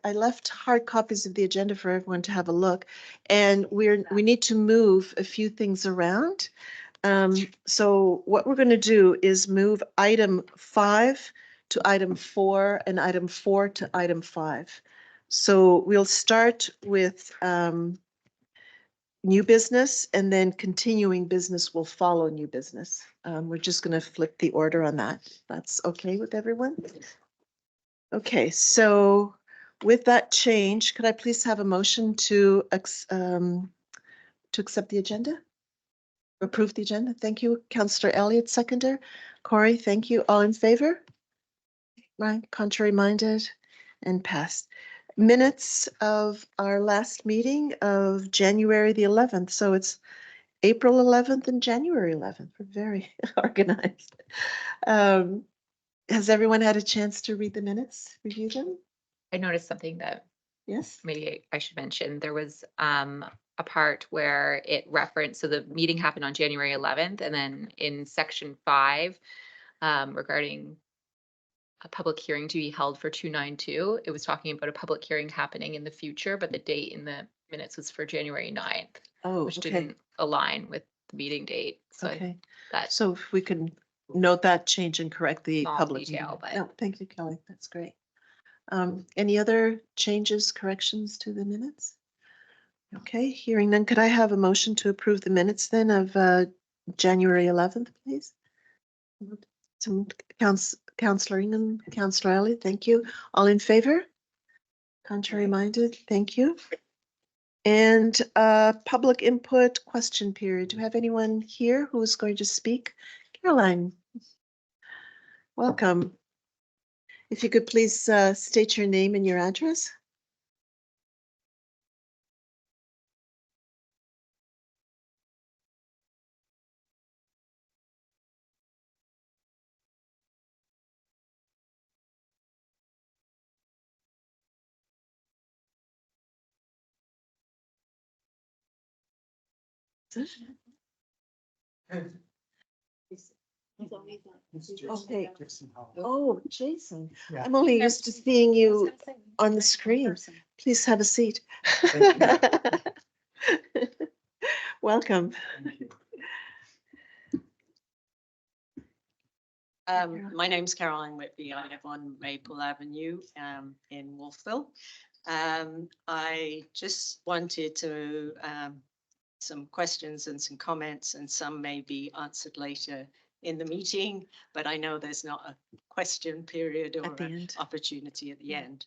I left hard copies of the agenda for everyone to have a look, and we need to move a few things around. So what we're going to do is move item 5 to item 4 and item 4 to item 5. So we'll start with new business, and then continuing business will follow new business. We're just going to flip the order on that. That's okay with everyone? Okay, so with that change, could I please have a motion to accept the agenda? Approve the agenda? Thank you. Councillor Elliott, seconder. Corey, thank you. All in favor? Right, contrary minded and passed. Minutes of our last meeting of January the 11th. So it's April 11th and January 11th. We're very organized. Has everyone had a chance to read the minutes, review them? I noticed something that Yes. maybe I should mention. There was a part where it referenced, so the meeting happened on January 11th, and then in section 5, regarding a public hearing to be held for 292, it was talking about a public hearing happening in the future, but the date in the minutes was for January 9th, which didn't align with the meeting date. So Okay. that So if we can note that change and correct the small public detail, meeting. but No, thank you, Kelly. That's great. Any other changes, corrections to the minutes? Okay, hearing none, could I have a motion to approve the minutes then of January 11th, please? Some Councillor Ingham, Councillor Elliott, thank you. All in favor? Contrary minded, thank you. And public input question period. Do we have anyone here who is going to speak? Caroline, welcome. If you could please state your name and your address. Okay. Oh, Jason, Yeah. I'm only used to seeing you on the screen. Please have a seat. Welcome. My name's Caroline Whitby. I live on Maple Avenue in Wolfville. I just wanted to some questions and some comments, and some may be answered later in the meeting, but I know there's not a question period or an opportunity at the end.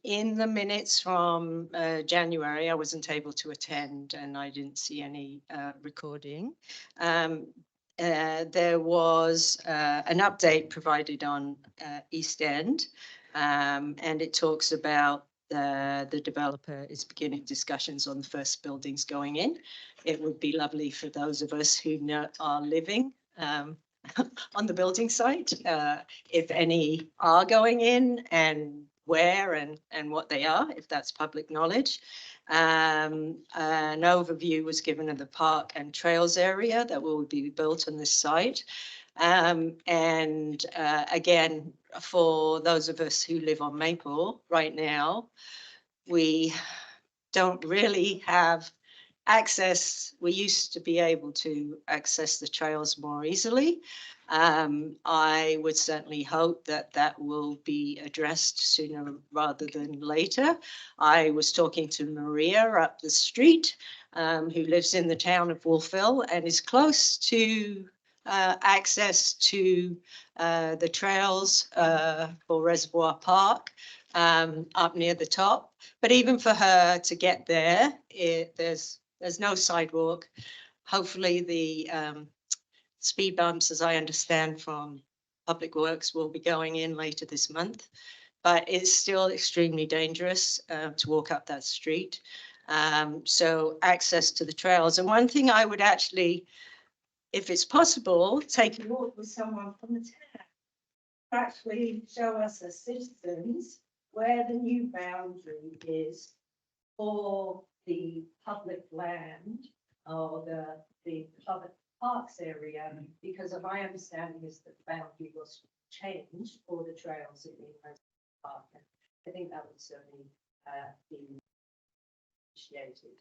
In the minutes from January, I wasn't able to attend and I didn't see any recording. There was an update provided on East End, and it talks about the developer is beginning discussions on the first buildings going in. It would be lovely for those of us who are living on the building site, if any are going in, and where and what they are, if that's public knowledge. An overview was given of the park and trails area that will be built on this site. Again, for those of us who live on Maple right now, we don't really have access. We used to be able to access the trails more easily. I would certainly hope that that will be addressed sooner rather than later. I was talking to Maria up the street, who lives in the town of Wolfville and is close to access to the trails for Reservoir Park up near the top. But even for her to get there, there's no sidewalk. Hopefully the speed bumps, as I understand from Public Works, will be going in later this month. But it's still extremely dangerous to walk up that street. So access to the trails. And one thing I would actually, if it's possible, take a walk with someone from the town, actually show us as citizens where the new boundary is for the public land or the public parks area, because my understanding is that the boundary was changed for the trails. partner. I think that would certainly be appreciated.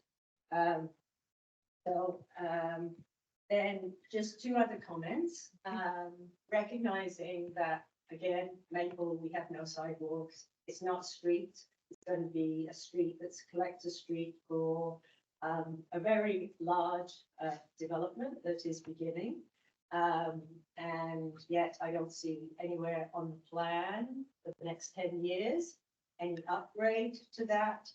Then just two other comments, recognizing that, again, Maple, we have no sidewalks. It's not street. It's going to be a street that's collector street for a very large development that is beginning. And yet I don't see anywhere on the plan for the next 10 years any upgrade to that.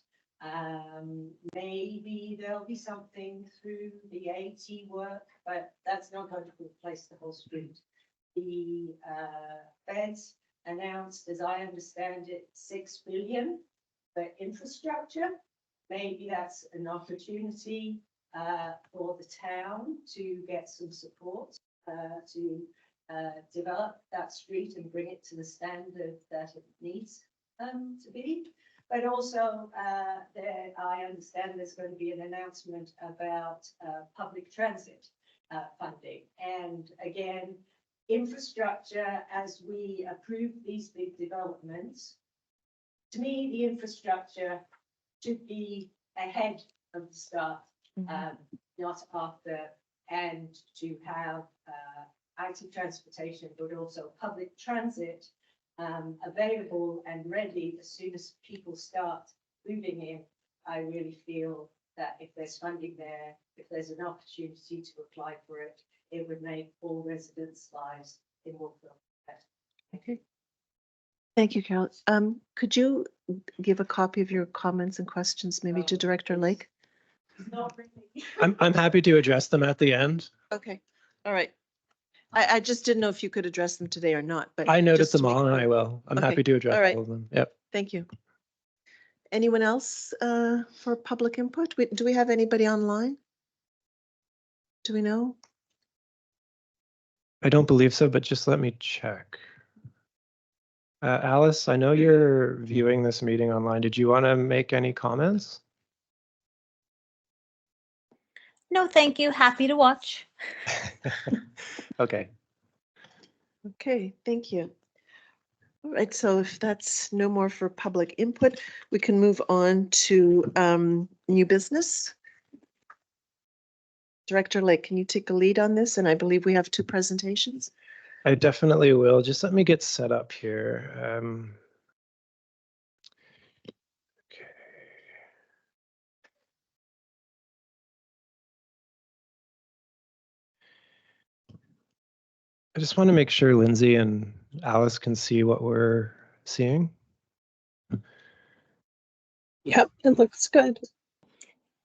Maybe there'll be something through the AT work, but that's not going to replace the whole street. The feds announced, as I understand it, 6 billion for infrastructure. Maybe that's an opportunity for the town to get some support to develop that street and bring it to the standard that it needs to be. But also, I understand there's going to be an announcement about public transit funding. And again, infrastructure, as we approve these big developments, to me, the infrastructure should be ahead of the start, not after, and to have active transportation, but also public transit available and ready as soon as people start moving in. I really feel that if there's funding there, if there's an opportunity to apply for it, it would make all residents' lives in Woodville better. Okay. Thank you, Carol. Could you give a copy of your comments and questions maybe to Director Lake? Not really. I'm happy to address them at the end. Okay, all right. I just didn't know if you could address them today or not, but. I noticed just to them make all and sure. I will. I'm Okay, happy to address all right. all of them. Yep. Thank you. Anyone else for public input? Do we have anybody online? Do we know? I don't believe so, but just let me check. Alice, I know you're viewing this meeting online. Did you want to make any comments? No, thank you. Happy to watch. Okay. Okay, thank you. All right, so if that's no more for public input, we can move on to new business. Director Lake, can you take the lead on this? And I believe we have two presentations. I definitely will. Just let me get set up here. Okay. I just want to make sure Lindsay and Alice can see what we're seeing. Yep, it looks good.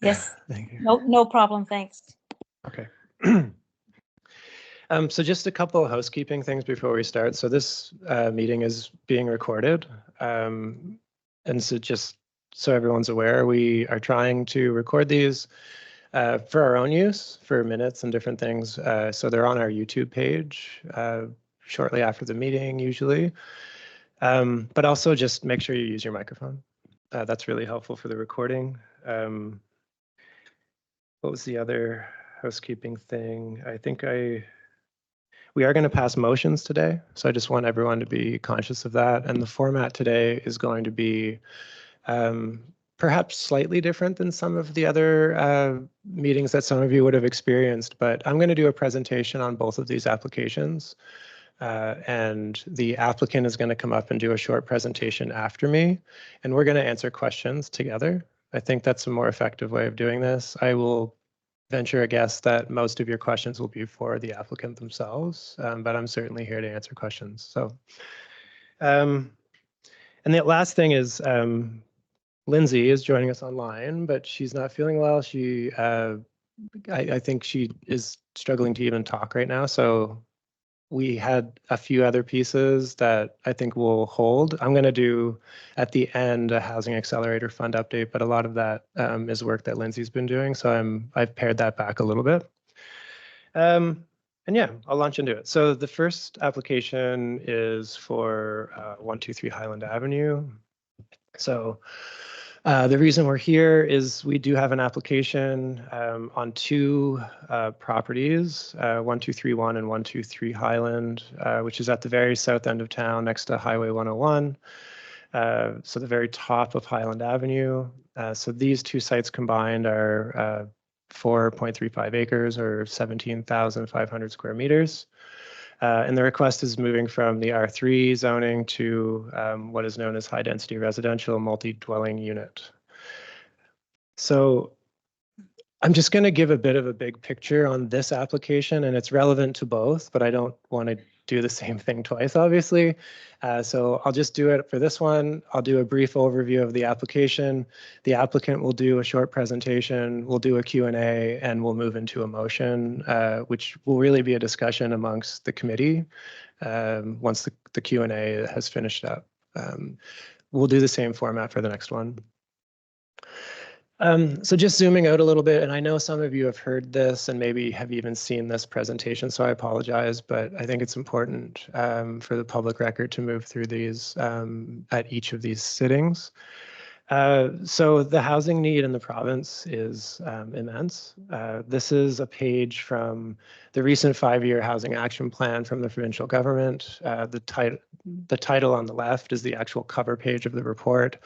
Yes, Thank you. no problem. Thanks. Okay. So just a couple of housekeeping things before we start. So this meeting is being recorded. And so just so everyone's aware, we are trying to record these for our own use, for minutes and different things. So they're on our YouTube page shortly after the meeting, usually. But also just make sure you use your microphone. That's really helpful for the recording. What was the other housekeeping thing? I think we are going to pass motions today. So I just want everyone to be conscious of that. And the format today is going to be perhaps slightly different than some of the other meetings that some of you would have experienced, but I'm going to do a presentation on both of these applications. And the applicant is going to come up and do a short presentation after me, and we're going to answer questions together. I think that's a more effective way of doing this. I will venture a guess that most of your questions will be for the applicant themselves, but I'm certainly here to answer questions. So, and the last thing is, Lindsay is joining us online, but she's not feeling well. She, I think she is struggling to even talk right now. So we had a few other pieces that I think will hold. I'm going to do at the end a Housing Accelerator Fund update, but a lot of that is work that Lindsay's been doing. So I've pared that back a little bit. And yeah, I'll launch into it. So the first application is for 123 Highland Avenue. So the reason we're here is we do have an application on two properties, 1231 and 123 Highland, which is at the very south end of town next to Highway 101. So the very top of Highland Avenue. So these two sites combined are 4.35 acres or 17,500 square meters. And the request is moving from the R3 zoning to what is known as high density residential multi-dwelling unit. So I'm just going to give a bit of a big picture on this application, and it's relevant to both, but I don't want to do the same thing twice, obviously. So I'll just do it for this one. I'll do a brief overview of the application. The applicant will do a short presentation, we'll do a Q&A, and we'll move into a motion, which will really be a discussion amongst the committee once the Q&A has finished up. We'll do the same format for the next one. So just zooming out a little bit, and I know some of you have heard this and maybe have even seen this presentation, so I apologize, but I think it's important for the public record to move through these at each of these sittings. So the housing need in the province is immense. This is a page from the recent 5-year housing action plan from the provincial government. The title on the left is the actual cover page of the report.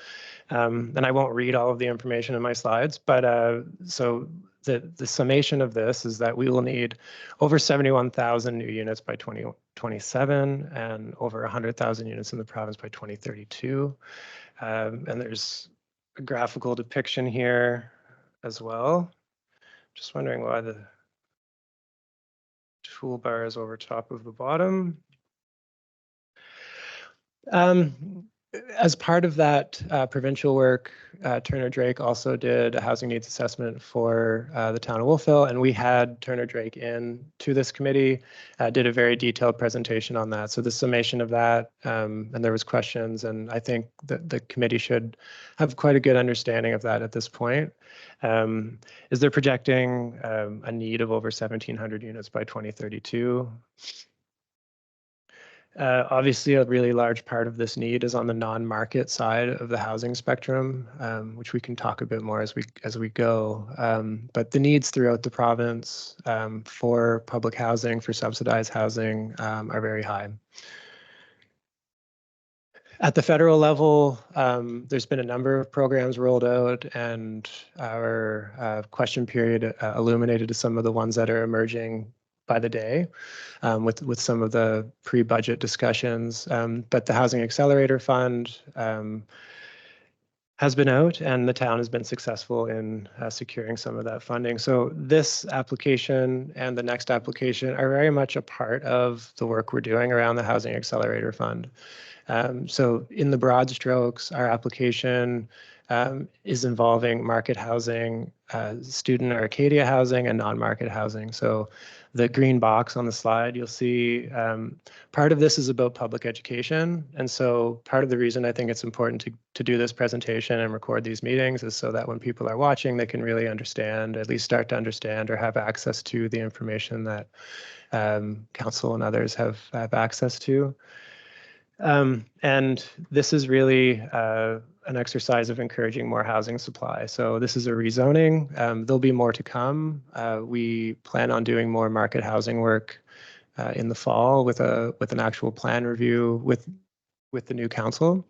And I won't read all of the information in my slides, but so the summation of this is that we will need over 71,000 new units by 2027 and over 100,000 units in the province by 2032. And there's a graphical depiction here as well. Just wondering why the toolbar is over top of the bottom. As part of that provincial work, Turner Drake also did a housing needs assessment for the town of Wolfville, and we had Turner Drake in to this committee, did a very detailed presentation on that. So the summation of that, and there was questions, and I think that the committee should have quite a good understanding of that at this point. Is they're projecting a need of over 1,700 units by 2032. Obviously, a really large part of this need is on the non-market side of the housing spectrum, which we can talk a bit more as we go. But the needs throughout the province for public housing, for subsidized housing, are very high. At the federal level, there's been a number of programs rolled out, and our question period illuminated some of the ones that are emerging by the day with some of the pre-budget discussions. But the Housing Accelerator Fund has been out, and the town has been successful in securing some of that funding. So this application and the next application are very much a part of the work we're doing around the Housing Accelerator Fund. So in the broad strokes, our application is involving market housing, student or Acadia housing, and non-market housing. So the green box on the slide, you'll see part of this is about public education. And so part of the reason I think it's important to do this presentation and record these meetings is so that when people are watching, they can really understand, at least start to understand or have access to the information that council and others have access to. And this is really an exercise of encouraging more housing supply. So this is a rezoning. There'll be more to come. We plan on doing more market housing work in the fall with an actual plan review with the new council.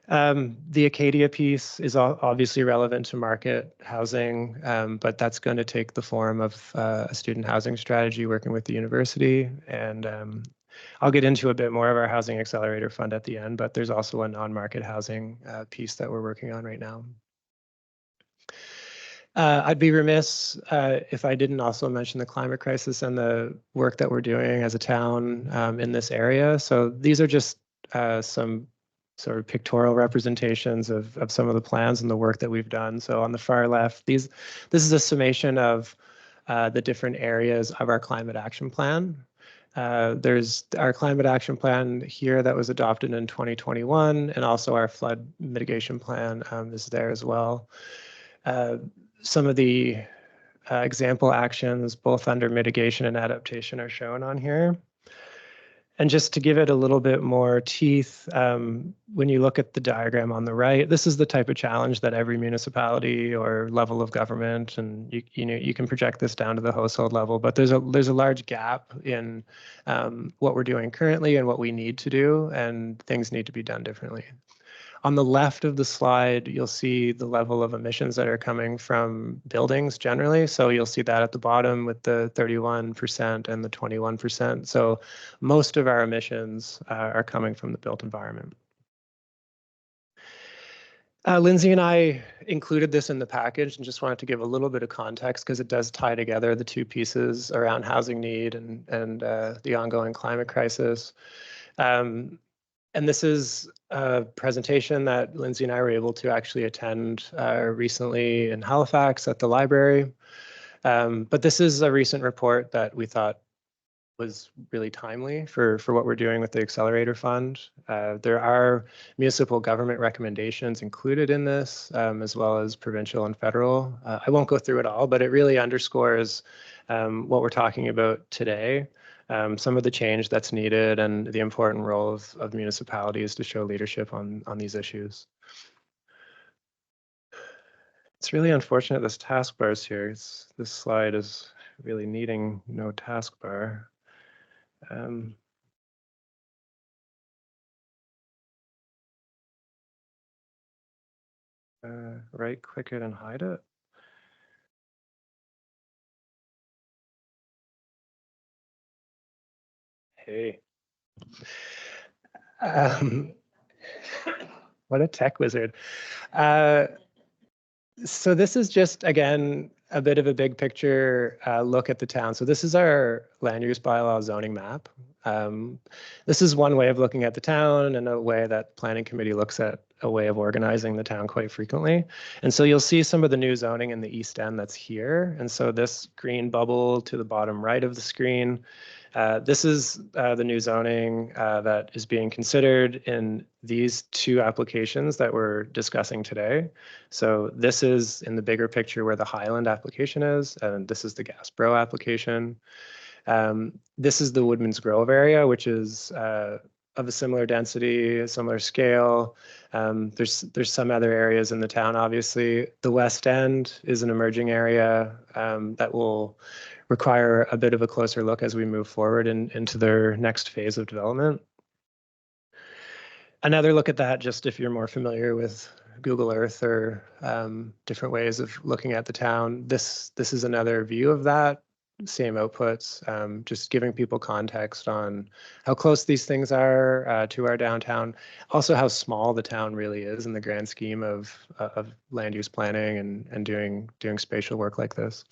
The Acadia piece is obviously relevant to market housing, but that's going to take the form of a student housing strategy working with the university. And I'll get into a bit more of our Housing Accelerator Fund at the end, but there's also a non-market housing piece that we're working on right now. I'd be remiss if I didn't also mention the climate crisis and the work that we're doing as a town in this area. So these are just some sort of pictorial representations of some of the plans and the work that we've done. So on the far left, this is a summation of the different areas of our climate action plan. There's our climate action plan here that was adopted in 2021, and also our flood mitigation plan is there as well. Some of the example actions, both under mitigation and adaptation, are shown on here. And just to give it a little bit more teeth, when you look at the diagram on the right, this is the type of challenge that every municipality or level of government, and you can project this down to the household level, but there's a large gap in what we're doing currently and what we need to do, and things need to be done differently. On the left of the slide, you'll see the level of emissions that are coming from buildings generally. So you'll see that at the bottom with the 31% and the 21%. So most of our emissions are coming from the built environment. Lindsay and I included this in the package and just wanted to give a little bit of context because it does tie together the two pieces around housing need and the ongoing climate crisis. And this is a presentation that Lindsay and I were able to actually attend recently in Halifax at the library. But this is a recent report that we thought was really timely for what we're doing with the Accelerator Fund. There are municipal government recommendations included in this, as well as provincial and federal. I won't go through it all, but it really underscores what we're talking about today, some of the change that's needed and the important role of municipalities to show leadership on these issues. It's really unfortunate this taskbar is here. This slide is really needing no taskbar. Right click it and hide it. Hey. What a tech wizard. So this is just, again, a bit of a big picture look at the town. So this is our land use bylaw zoning map. This is one way of looking at the town and a way that planning committee looks at a way of organizing the town quite frequently. And so you'll see some of the new zoning in the East End that's here. And so this green bubble to the bottom right of the screen, this is the new zoning that is being considered in these two applications that we're discussing today. So this is in the bigger picture where the Highland application is, and this is the Gasbro application. This is the Woodman's Grove area, which is of a similar density, a similar scale. There's some other areas in the town, obviously. The West End is an emerging area that will require a bit of a closer look as we move forward into their next phase of development. Another look at that, just if you're more familiar with Google Earth or different ways of looking at the town, this is another view of that. Same outputs, just giving people context on how close these things are to our downtown. Also how small the town really is in the grand scheme of land use planning and doing spatial work like this.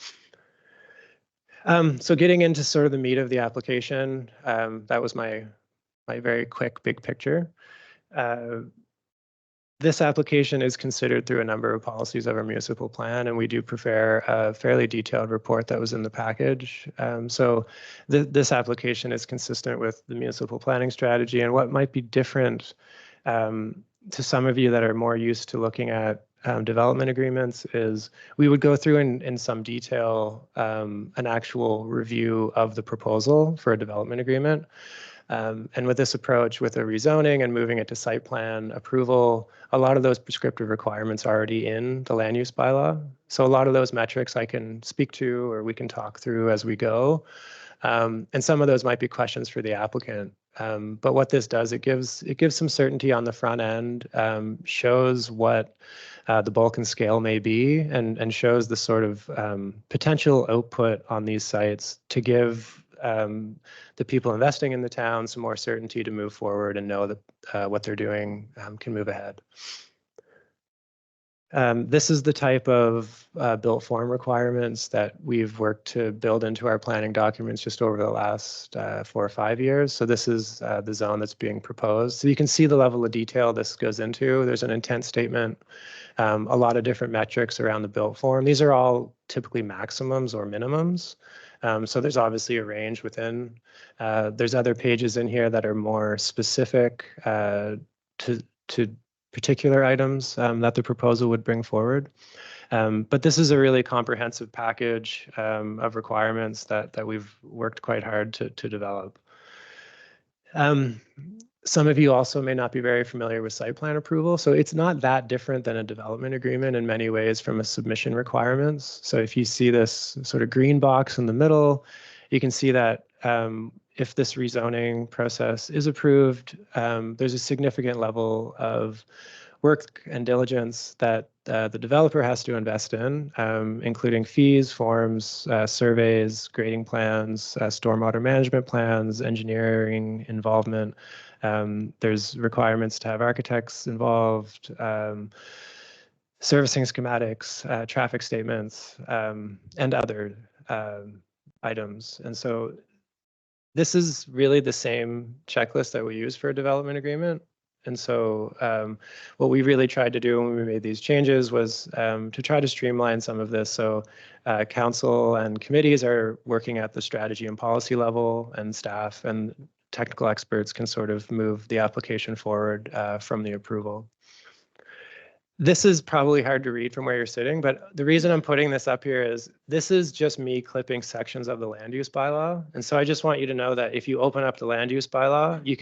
So getting into sort of the meat of the application, that was my very quick big picture. This application is considered through a number of policies of our municipal plan, and we do prepare a fairly detailed report that was in the package. So this application is consistent with the municipal planning strategy, and what might be different to some of you that are more used to looking at development agreements is we would go through in some detail an actual review of the proposal for a development agreement. And with this approach, with a rezoning and moving it to site plan approval, a lot of those prescriptive requirements are already in the land use bylaw. So a lot of those metrics I can speak to or we can talk through as we go. And some of those might be questions for the applicant. But what this does, it gives some certainty on the front end, shows what the bulk and scale may be, and shows the sort of potential output on these sites to give the people investing in the town some more certainty to move forward and know that what they're doing can move ahead. This is the type of built form requirements that we've worked to build into our planning documents just over the last 4 or 5 years. So this is the zone that's being proposed. So you can see the level of detail this goes into. There's an intent statement, a lot of different metrics around the built form. These are all typically maximums or minimums. So there's obviously a range within. There's other pages in here that are more specific to particular items that the proposal would bring forward. But this is a really comprehensive package of requirements that we've worked quite hard to develop. Some of you also may not be very familiar with site plan approval. So it's not that different than a development agreement in many ways from a submission requirements. So if you see this sort of green box in the middle, you can see that if this rezoning process is approved, there's a significant level of work and diligence that the developer has to invest in, including fees, forms, surveys, grading plans, stormwater management plans, engineering involvement. There's requirements to have architects involved, servicing schematics, traffic statements, and other items. And so this is really the same checklist that we use for a development agreement. And so what we really tried to do when we made these changes was to try to streamline some of this. So council and committees are working at the strategy and policy level, and staff and technical experts can sort of move the application forward from the approval. This is probably hard to read from where you're sitting, but the reason I'm putting this up here is this is just me clipping sections of the land use bylaw. And so I just want you to know that if you open up the land use bylaw, you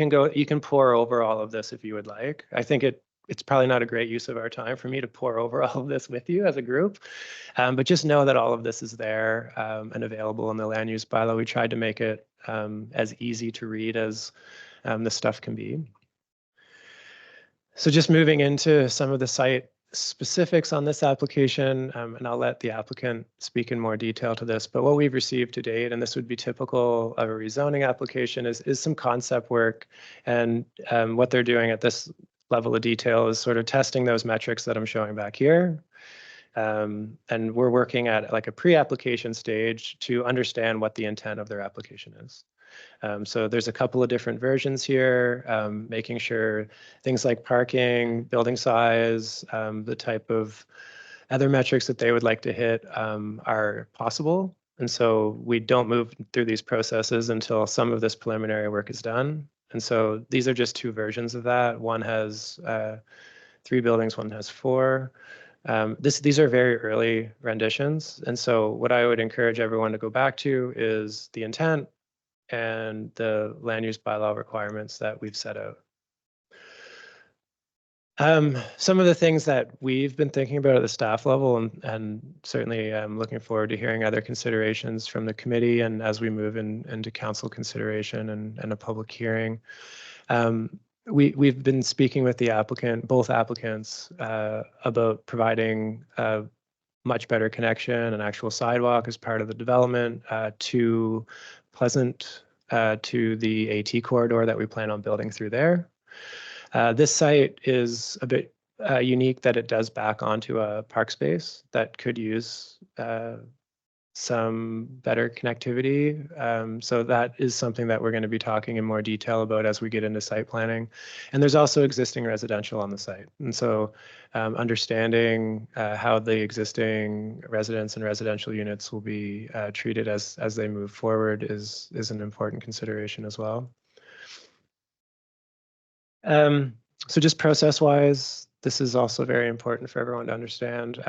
can pour over all of this if you would like. I think it's probably not a great use of our time for me to pour over all of this with you as a group. But just know that all of this is there and available in the land use bylaw. We tried to make it as easy to read as this stuff can be. So just moving into some of the site specifics on this application, and I'll let the applicant speak in more detail to this, but what we've received to date, and this would be typical of a rezoning application, is some concept work. And what they're doing at this level of detail is sort of testing those metrics that I'm showing back here. And we're working at like a pre-application stage to understand what the intent of their application is. So there's a couple of different versions here, making sure things like parking, building size, the type of other metrics that they would like to hit are possible. And so we don't move through these processes until some of this preliminary work is done. And so these are just two versions of that. One has 3 buildings, one has 4. These are very early renditions. And so what I would encourage everyone to go back to is the intent and the land use bylaw requirements that we've set out. Some of the things that we've been thinking about at the staff level, and certainly I'm looking forward to hearing other considerations from the committee and as we move into council consideration and a public hearing. We've been speaking with the applicant, both applicants, about providing a much better connection, an actual sidewalk as part of the development to Pleasant, to the AT corridor that we plan on building through there. This site is a bit unique that it does back onto a park space that could use some better connectivity. So that is something that we're going to be talking in more detail about as we get into site planning. And there's also existing residential on the site. And so understanding how the existing residents and residential units will be treated as they move forward is an important consideration as well. So just process-wise, this is also very important for everyone to understand.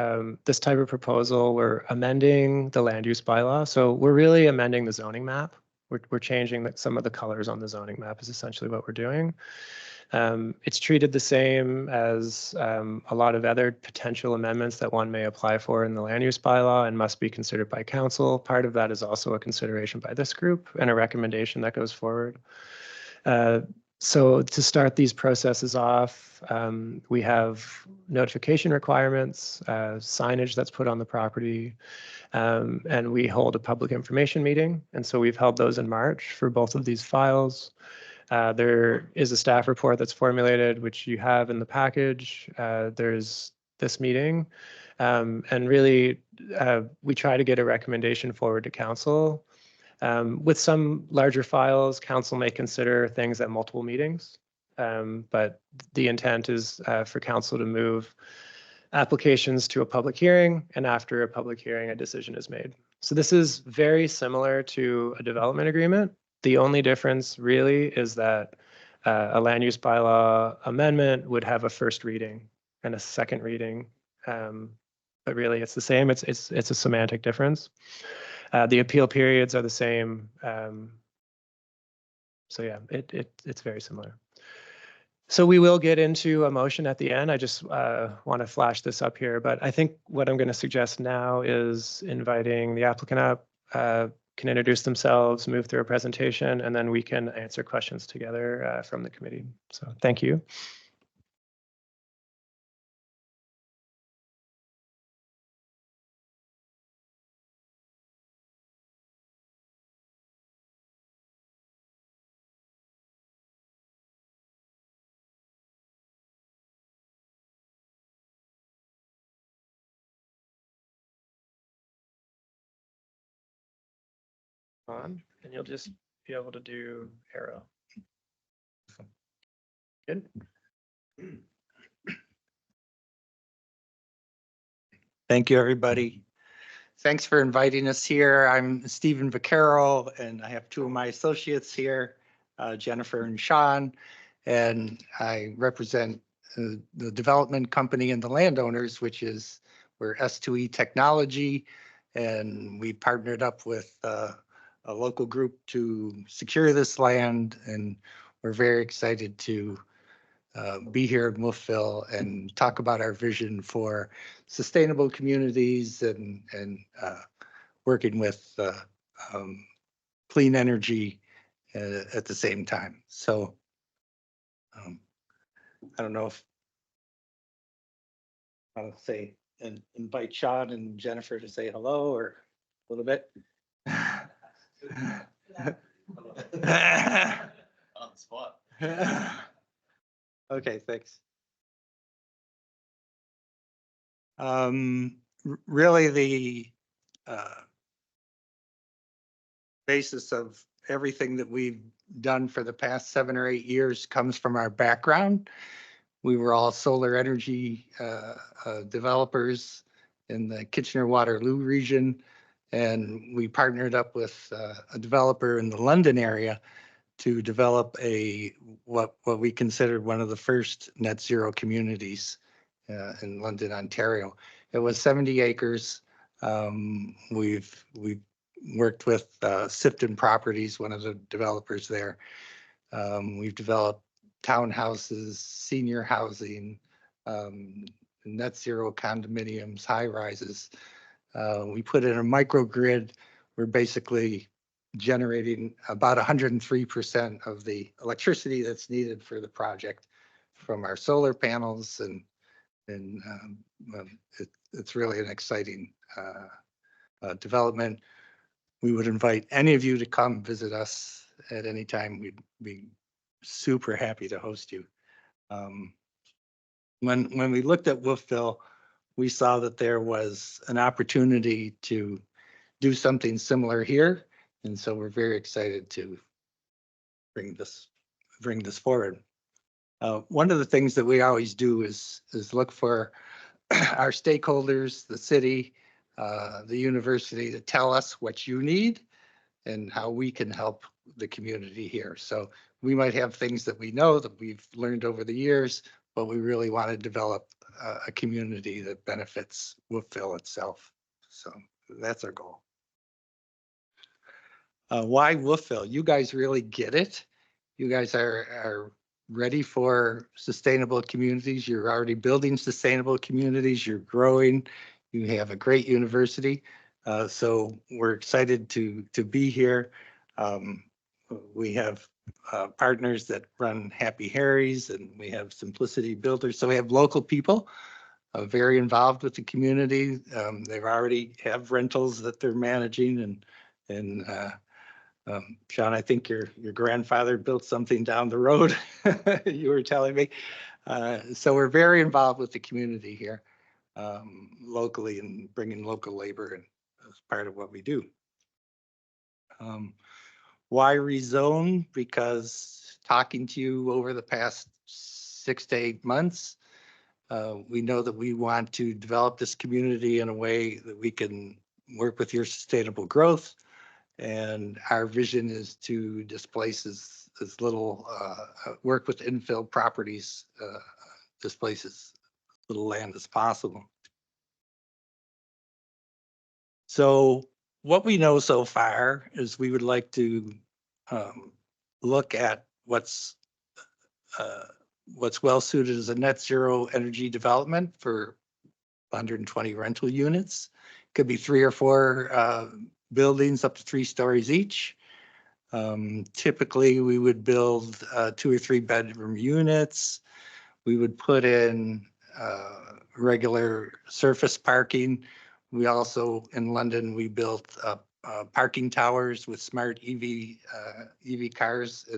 This type of proposal, we're amending the land use bylaw. So we're really amending the zoning map. We're changing some of the colors on the zoning map is essentially what we're doing. It's treated the same as a lot of other potential amendments that one may apply for in the land use bylaw and must be considered by council. Part of that is also a consideration by this group and a recommendation that goes forward. So to start these processes off, we have notification requirements, signage that's put on the property, and we hold a public information meeting. And so we've held those in March for both of these files. There is a staff report that's formulated, which you have in the package. There's this meeting. And really, we try to get a recommendation forward to council. With some larger files, council may consider things at multiple meetings, but the intent is for council to move applications to a public hearing, and after a public hearing, a decision is made. So this is very similar to a development agreement. The only difference really is that a land use bylaw amendment would have a first reading and a second reading, but really it's the same. It's a semantic difference. The appeal periods are the same. So yeah, it's very similar. So we will get into a motion at the end. I just want to flash this up here, but I think what I'm going to suggest now is inviting the applicant up, can introduce themselves, move through a presentation, and then we can answer questions together from the committee. So thank you. on, and you'll just be able to do arrow. Good. Thank you, everybody. Thanks for inviting us here. I'm Stephen Vaccaro, and I have two of my associates here, Jennifer and Sean, and I represent the development company and the landowners, which is we're S2E Technology, and we partnered up with a local group to secure this land, and we're very excited to be here in Wolfville and talk about our vision for sustainable communities and working with clean energy at the same time. So I don't know if I'll say and invite Sean and Jennifer to say hello or a little bit. On the spot. Okay, thanks. Really the basis of everything that we've done for the past 7 or 8 years comes from our background. We were all solar energy developers in the Kitchener-Waterloo region, and we partnered up with a developer in the London area to develop what we considered one of the first net zero communities in London, Ontario. It was 70 acres. We've worked with Sifton Properties, one of the developers there. We've developed townhouses, senior housing, net zero condominiums, high rises. We put in a microgrid. We're basically generating about 103% of the electricity that's needed for the project from our solar panels, and it's really an exciting development. We would invite any of you to come visit us at any time. We'd be super happy to host you. When we looked at Wolfville, we saw that there was an opportunity to do something similar here. And so we're very excited to bring this forward. One of the things that we always do is look for our stakeholders, the city, the university, to tell us what you need and how we can help the community here. So we might have things that we know that we've learned over the years, but we really want to develop a community that benefits Wolfville itself. So that's our goal. Why Wolfville? You guys really get it. You guys are ready for sustainable communities. You're already building sustainable communities. You're growing. You have a great university. So we're excited to be here. We have partners that run Happy Harry's, and we have Simplicity Builders. So we have local people very involved with the community. They've already have rentals that they're managing, and Sean, I think your grandfather built something down the road. You were telling me. So we're very involved with the community here locally, and bringing local labor in as part of what we do. Why rezone? Because talking to you over the past 6 to 8 months, we know that we want to develop this community in a way that we can work with your sustainable growth. And our vision is to displace as little, work with infill properties, displace as little land as possible. So what we know so far is we would like to look at what's well suited as a net zero energy development for 120 rental units. Could be 3 or 4 buildings up to 3 stories each. Typically, we would build 2 or 3 bedroom units. We would put in regular surface parking. We also, in London, we built parking towers with smart EV cars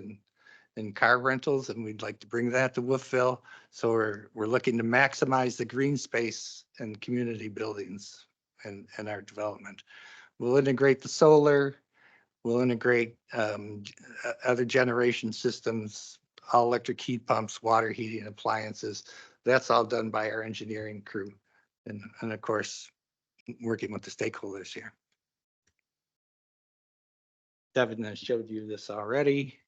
and car rentals, and we'd like to bring that to Wolfville. So we're looking to maximize the green space and community buildings and our development. We'll integrate the solar. We'll integrate other generation systems, all electric heat pumps, water heating appliances. That's all done by our engineering crew. And of course, working with the stakeholders here. Devin has showed you this already.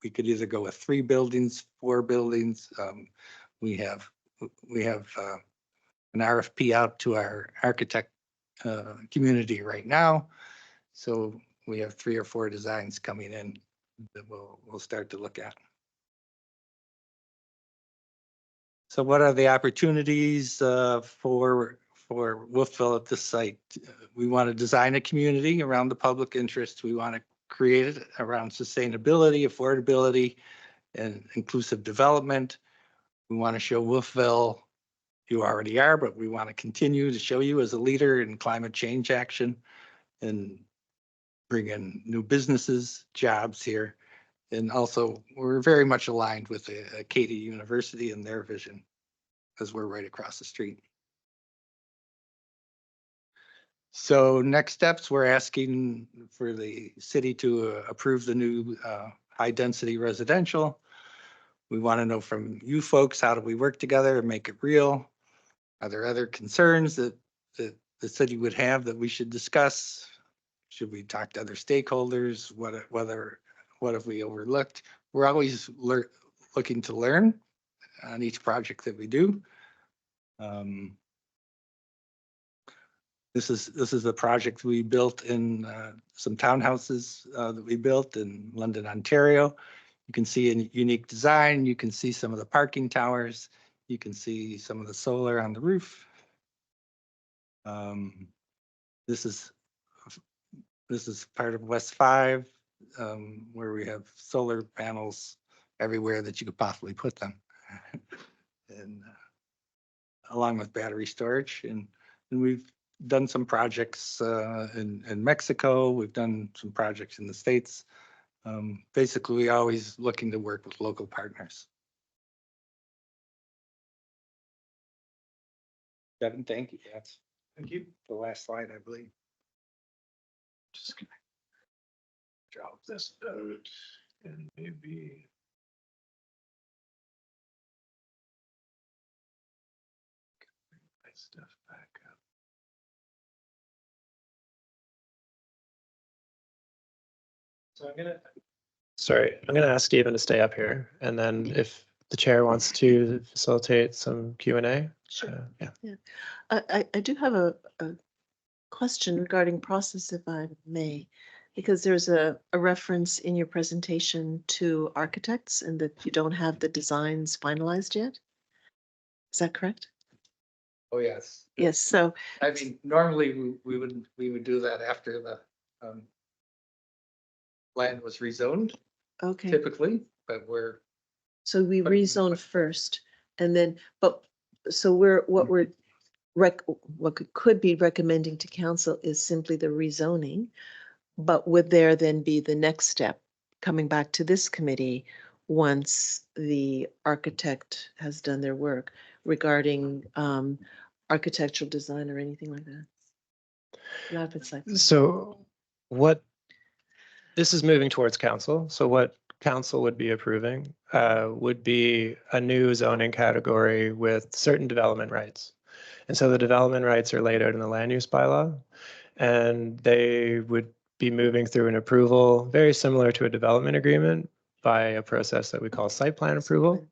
We could either go with 3 buildings, 4 buildings. We have an RFP out to our architect community right now. So we have 3 or 4 designs coming in that we'll start to look at. So what are the opportunities for Wolfville at this site? We want to design a community around the public interest. We want to create it around sustainability, affordability, and inclusive development. We want to show Wolfville, you already are, but we want to continue to show you as a leader in climate change action and bring in new businesses, jobs here. And also, we're very much aligned with Katy University and their vision, because we're right across the street. So next steps, we're asking for the city to approve the new high-density residential. We want to know from you folks, how do we work together and make it real? Are there other concerns that the city would have that we should discuss? Should we talk to other stakeholders? What have we overlooked? We're always looking to learn on each project that we do. This is a project we built in some townhouses that we built in London, Ontario. You can see a unique design. You can see some of the parking towers. You can see some of the solar on the roof. This is part of West 5, where we have solar panels everywhere that you could possibly put them. And along with battery storage. And we've done some projects in Mexico. We've done some projects in the States. Basically, we always looking to work with local partners. Devin, thank you. Yes. Thank you. The last slide, I believe. Just gonna drop this out and maybe. My stuff back up. So I'm gonna ask Stephen to stay up here, and then if the chair wants to facilitate some Q&A. Sure. Yeah. I do have a question regarding process, if I may, because there's a reference in your presentation to architects and that you don't have the designs finalized yet. Is that correct? Oh, yes. Yes, so, I mean, normally we would do that after the land was rezoned okay, typically, but we're, so we but- rezone first and then, but, so what could be recommending to council is simply the rezoning. But would there then be the next step coming back to this committee once the architect has done their work regarding architectural design or anything like that? Not if it's like. So this is moving towards council. So what council would be approving would be a new zoning category with certain development rights. And so the development rights are laid out in the land use bylaw, and they would be moving through an approval very similar to a development agreement by a process that we call site plan approval.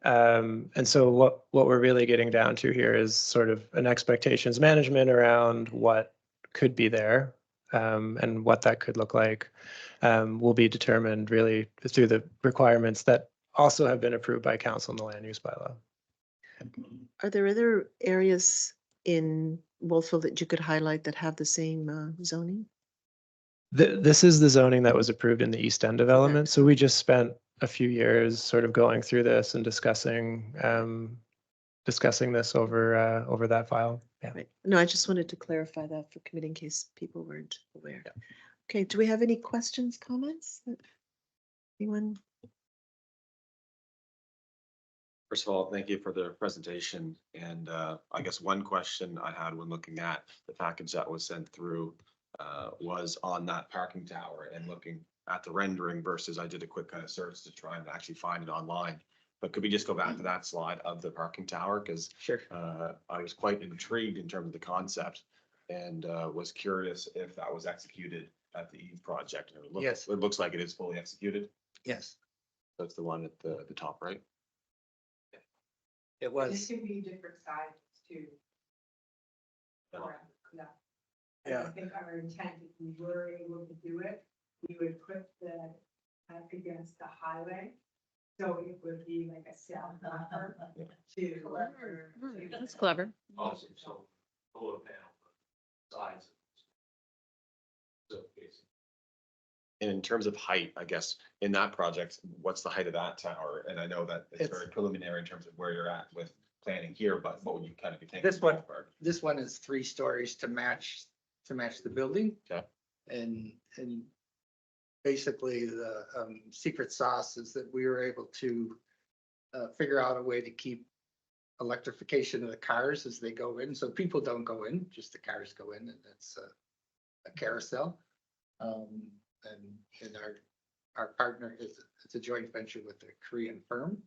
And so what we're really getting down to here is sort of an expectations management around what could be there and what that could look like will be determined really through the requirements that also have been approved by council in the land use bylaw. Are there other areas in Wolfville that you could highlight that have the same zoning? This is the zoning that was approved in the East End development. So we just spent a few years sort of going through this and discussing this over that file. Yeah. Right. No, I just wanted to clarify that for committee in case people weren't aware. Okay, do we have any questions, comments? Anyone? First of all, thank you for the presentation. And I guess one question I had when looking at the package that was sent through was on that parking tower and looking at the rendering versus I did a quick kind of search to try and actually find it online. But could we just go back to that slide of the parking tower? Because Sure. I was quite intrigued in terms of the concept and was curious if that was executed at the Eve project. And Yes. It looks like it is fully executed. Yes, That's the one at the top, right? it It was. could be different sizes too. Correct, yeah. Yeah. I think our intent, if we were able to do it, we would put the, against the highway. So it would be like a cell buffer to. That's clever. Awesome, so solar panel size. So basically. And in terms of height, I guess, in that project, what's the height of that tower? And I know that it's It's- very preliminary in terms of where you're at with planning here, but what would you kind of be thinking? This one. ballpark? This one is 3 stories to match the building. Okay. And basically the secret sauce is that we were able to figure out a way to keep electrification of the cars as they go in. So people don't go in, just the cars go in, and it's a carousel. And our partner it's a joint venture with a Korean firm.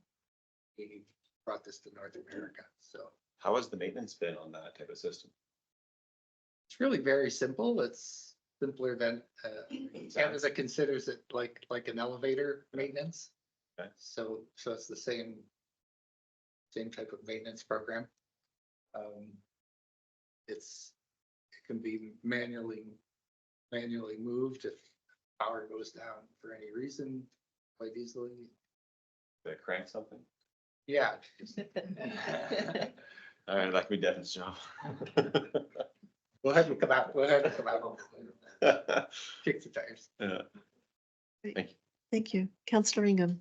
He brought this to North America, so. How has the maintenance been on that type of system? It's really very simple. It's simpler than, Canada considers it like an elevator maintenance. Okay. So it's the same type of maintenance program. It can be manually moved if power goes down for any reason quite easily. Did I crank something? Yeah. All right, that could be Devin's job. We'll have you come out. Kick the tires. Yeah. Thank you. Counselor Ingham.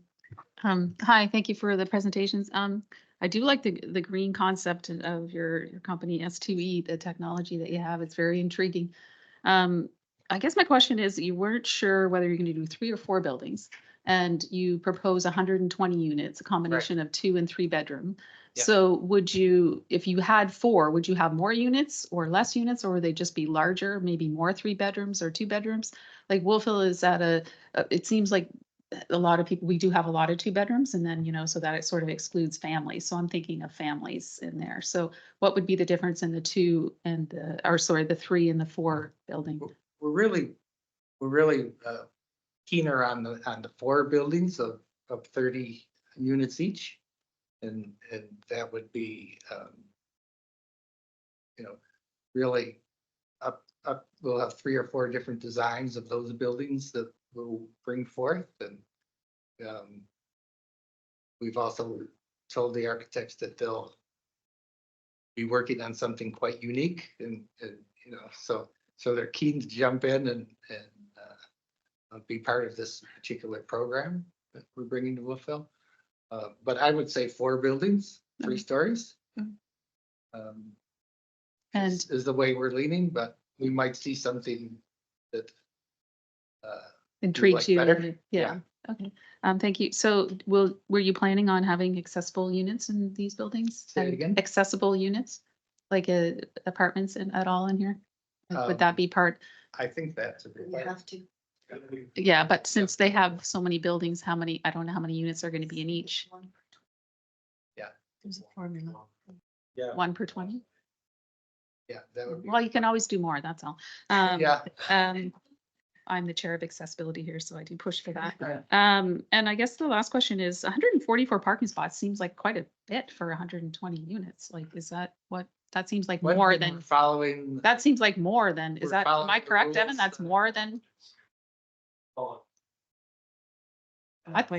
Hi, thank you for the presentations. I do like the green concept of your company S2E, the technology that you have. It's very intriguing. I guess my question is, you weren't sure whether you're going to do 3 or 4 buildings, and you propose 120 units, a combination of 2 and 3 bedroom. Yeah. So would you, if you had 4, would you have more units or less units, or would they just be larger, maybe more 3 bedrooms or 2 bedrooms? Like Wolfville is at it seems like a lot of people, we do have a lot of 2 bedrooms, and then, so that it sort of excludes families. So I'm thinking of families in there. So what would be the difference in the 2 and the 3 and the 4 building? We're really keener on the 4 buildings of 30 units each. And that would be, really up, we'll have 3 or 4 different designs of those buildings that we'll bring forth. And we've also told the architects that they'll be working on something quite unique and so they're keen to jump in and be part of this particular program that we're bringing to Wolfville. But I would say 4 buildings, 3 stories. And Is the way we're leaning, but we might see something that intrigues like you. better? Yeah. Okay. Thank you. So were you planning on having accessible units in these buildings? Say it again? Accessible units, like apartments at all in here? Like, would Um, that be part? I think that's a big. You have to. Yeah, but since they have so many buildings, I don't know how many units are going to be in each. There's a formula. Yeah. 1 per 20? Yeah, that would be. Well, you can always do more, that's all. Yeah. I'm the chair of accessibility here, so I do push for that. Yeah. And I guess the last question is 144 parking spots seems like quite a bit for 120 units. Like, is that that seems like One more thing than, we're Following. that seems like more than, We're is that, am I following the correct, Evan? rules. That's more than,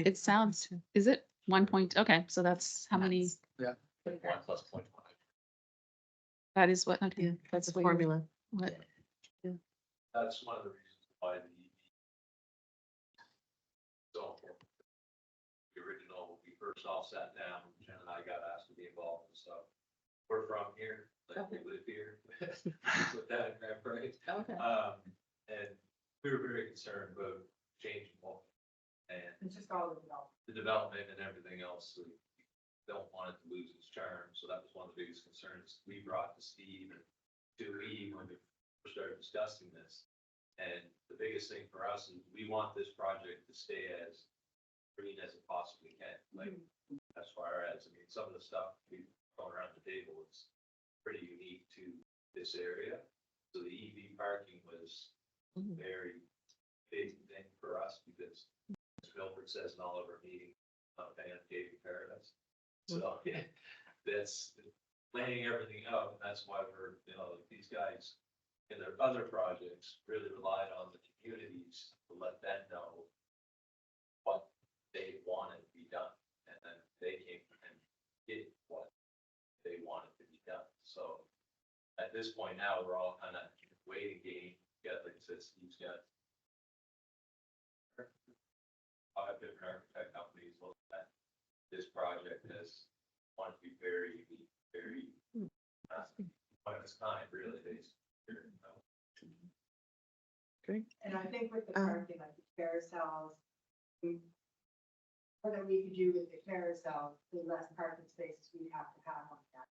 it sounds, is it 1 point? Okay, so that's how many, Yeah. 1 plus 0.5. that is what, okay, Yeah, that's that's a what you're- formula. what- That's one of the reasons why so the original, when we first all sat down, Jen and I got asked to be involved and stuff. We're from here, like we live here. With that, right? Okay. And we were very concerned about changing more. And It's just all the development. the development and everything else, we don't want it to lose its charm. So that was one of the biggest concerns we brought to Steve and to Eve when we first started discussing this. And the biggest thing for us is we want this project to stay as green as it possibly can. Like, as far as, I mean, some of the stuff we've thrown around the table is pretty unique to this area. So the EV parking was a very big thing for us because as Milford says in all of our meetings, fan cave paradise. So that's laying everything out, and that's why we're, you know, these guys in their other projects really relied on the communities to let them know what they wanted to be done, and then they came and did what they wanted to be done. So at this point now, we're all kind of waiting game. Got, like I said, Steve's got 5 different architect companies looking at this project as one to be very unique, very one of its kind, really. And I think with the Um, parking, like the carousels, what we could do with the carousel, the less parking spaces we have to have on that,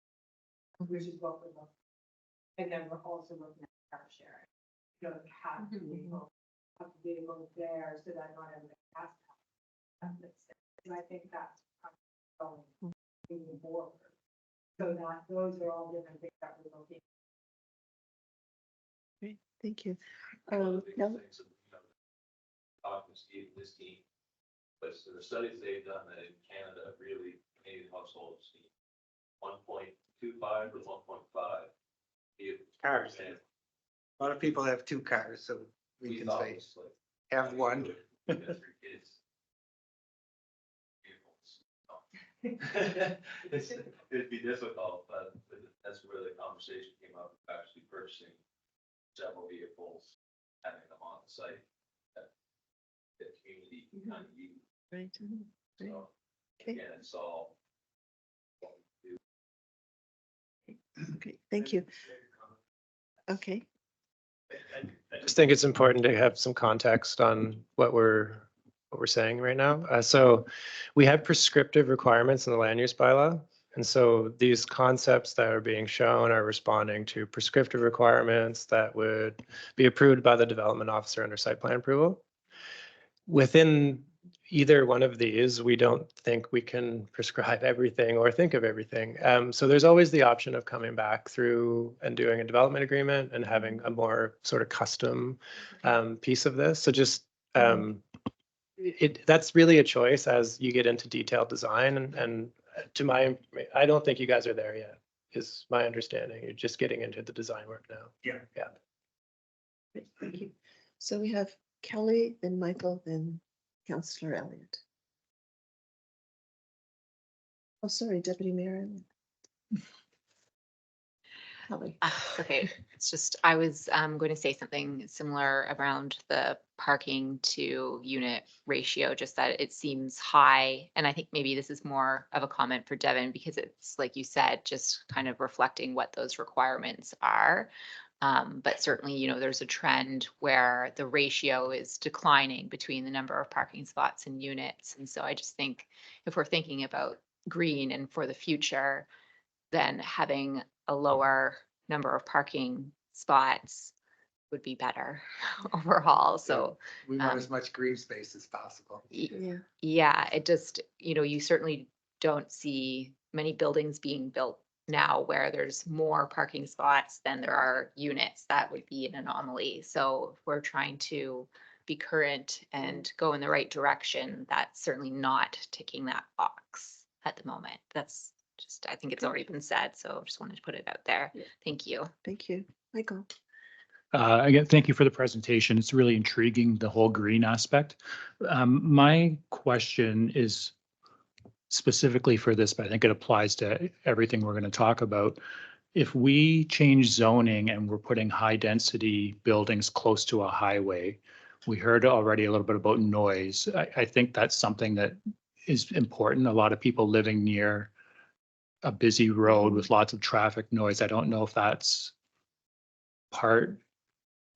which is what we're looking. And then we're also looking at car sharing. You don't have to vehicles there so that not everybody has to have. And I think that's going moving forward. So that those are all different things that we're looking. Great, thank you. One of the biggest Kelly? things, talking to Steve and his team, but so the studies they've done that in Canada really Canadian households need 1.25 or 1.5 vehicles. Cars. And A lot of people have 2 cars, so we we can thought say, it was like, have one. we got 3 kids. Vehicles. It'd be difficult, but that's where the conversation came up, actually purchasing several vehicles, having them on the site. That the community can kind of use. Right. Right. So Okay, again, it's all. what we do. okay, thank you. Okay, I just think it's important to have some context on what we're saying right now. So we have prescriptive requirements in the land use bylaw. And so these concepts that are being shown are responding to prescriptive requirements that would be approved by the development officer under site plan approval. Within either one of these, we don't think we can prescribe everything or think of everything. So there's always the option of coming back through and doing a development agreement and having a more sort of custom piece of this. So just that's really a choice as you get into detailed design. And to my, I don't think you guys are there yet, is my understanding. You're just getting into the design work now. Yeah. Yeah. great, thank you. So we have Kelly, then Michael, then Councillor Elliott. Oh, sorry, Deputy Mayor Elliott. Kelly. Okay, it's just, I was going to say something similar around the parking to unit ratio, just that it seems high. And I think maybe this is more of a comment for Devin, because it's, like you said, just kind of reflecting what those requirements are. But certainly, you know, there's a trend where the ratio is declining between the number of parking spots and units. And so I just think if we're thinking about green and for the future, then having a lower number of parking spots would be better overall. So We want as much green space as possible. Yeah, yeah, it just, you know, you certainly don't see many buildings being built now where there's more parking spots than there are units. That would be an anomaly. So if we're trying to be current and go in the right direction, that's certainly not ticking that box at the moment. That's just, I think it's already been said, so just wanted to put it out there. Thank you. thank you. Michael. Again, thank you for the presentation. It's really intriguing, the whole green aspect. My question is specifically for this, but I think it applies to everything we're going to talk about. If we change zoning and we're putting high density buildings close to a highway, we heard already a little bit about noise. I think that's something that is important. A lot of people living near a busy road with lots of traffic noise. I don't know if that's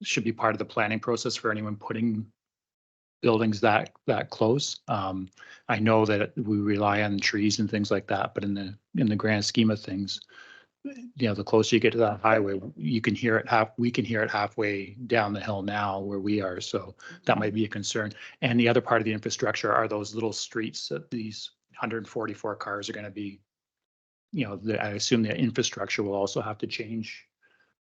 should be part of the planning process for anyone putting buildings that close. I know that we rely on trees and things like that, but in the grand scheme of things, the closer you get to that highway, you can hear it we can hear it halfway down the hill now where we are. So that might be a concern. And the other part of the infrastructure are those little streets that these 144 cars are going to be, I assume the infrastructure will also have to change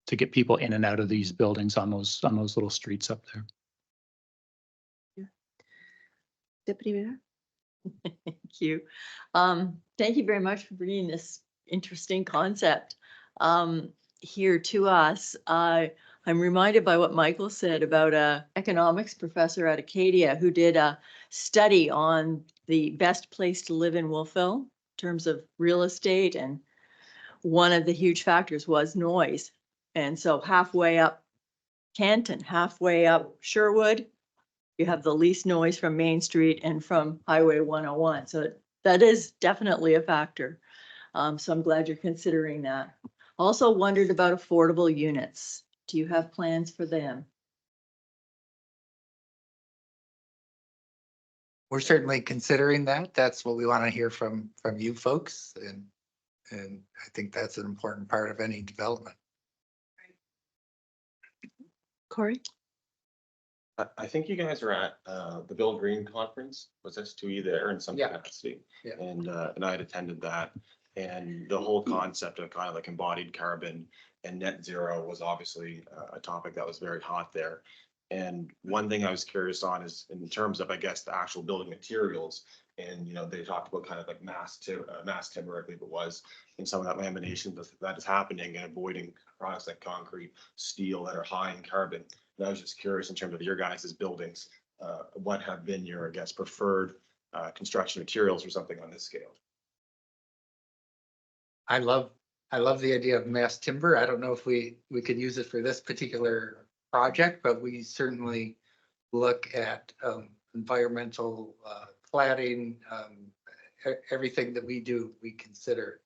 to get people in and out of these buildings on those little streets up there. Deputy Mayor? Thank you. Thank you very much for bringing this interesting concept here to us. I'm reminded by what Michael said about a economics professor at Acadia who did a study on the best place to live in Wolfville in terms of real estate, and one of the huge factors was noise. And so halfway up Canton, halfway up Sherwood, you have the least noise from Main Street and from Highway 101. So that is definitely a factor. So I'm glad you're considering that. Also wondered about affordable units. Do you have plans for them? We're certainly considering that. That's what we want to hear from you folks. And I think that's an important part of any development. Corey? I think you guys are at the Bill Green conference. Was this to you there in some Yeah. capacity? Yeah. And I had attended that. And the whole concept of kind of like embodied carbon and net zero was obviously a topic that was very hot there. And one thing I was curious on is in terms of, I guess, the actual building materials. And, they talked about kind of like mass timber, I believe it was, and some of that lamination that is happening and avoiding products like concrete, steel that are high in carbon. And I was just curious in terms of your guys' buildings, what have been your, I guess, preferred construction materials or something on this scale? I love the idea of mass timber. I don't know if we could use it for this particular project, but we certainly look at environmental cladding, everything that we do, we consider,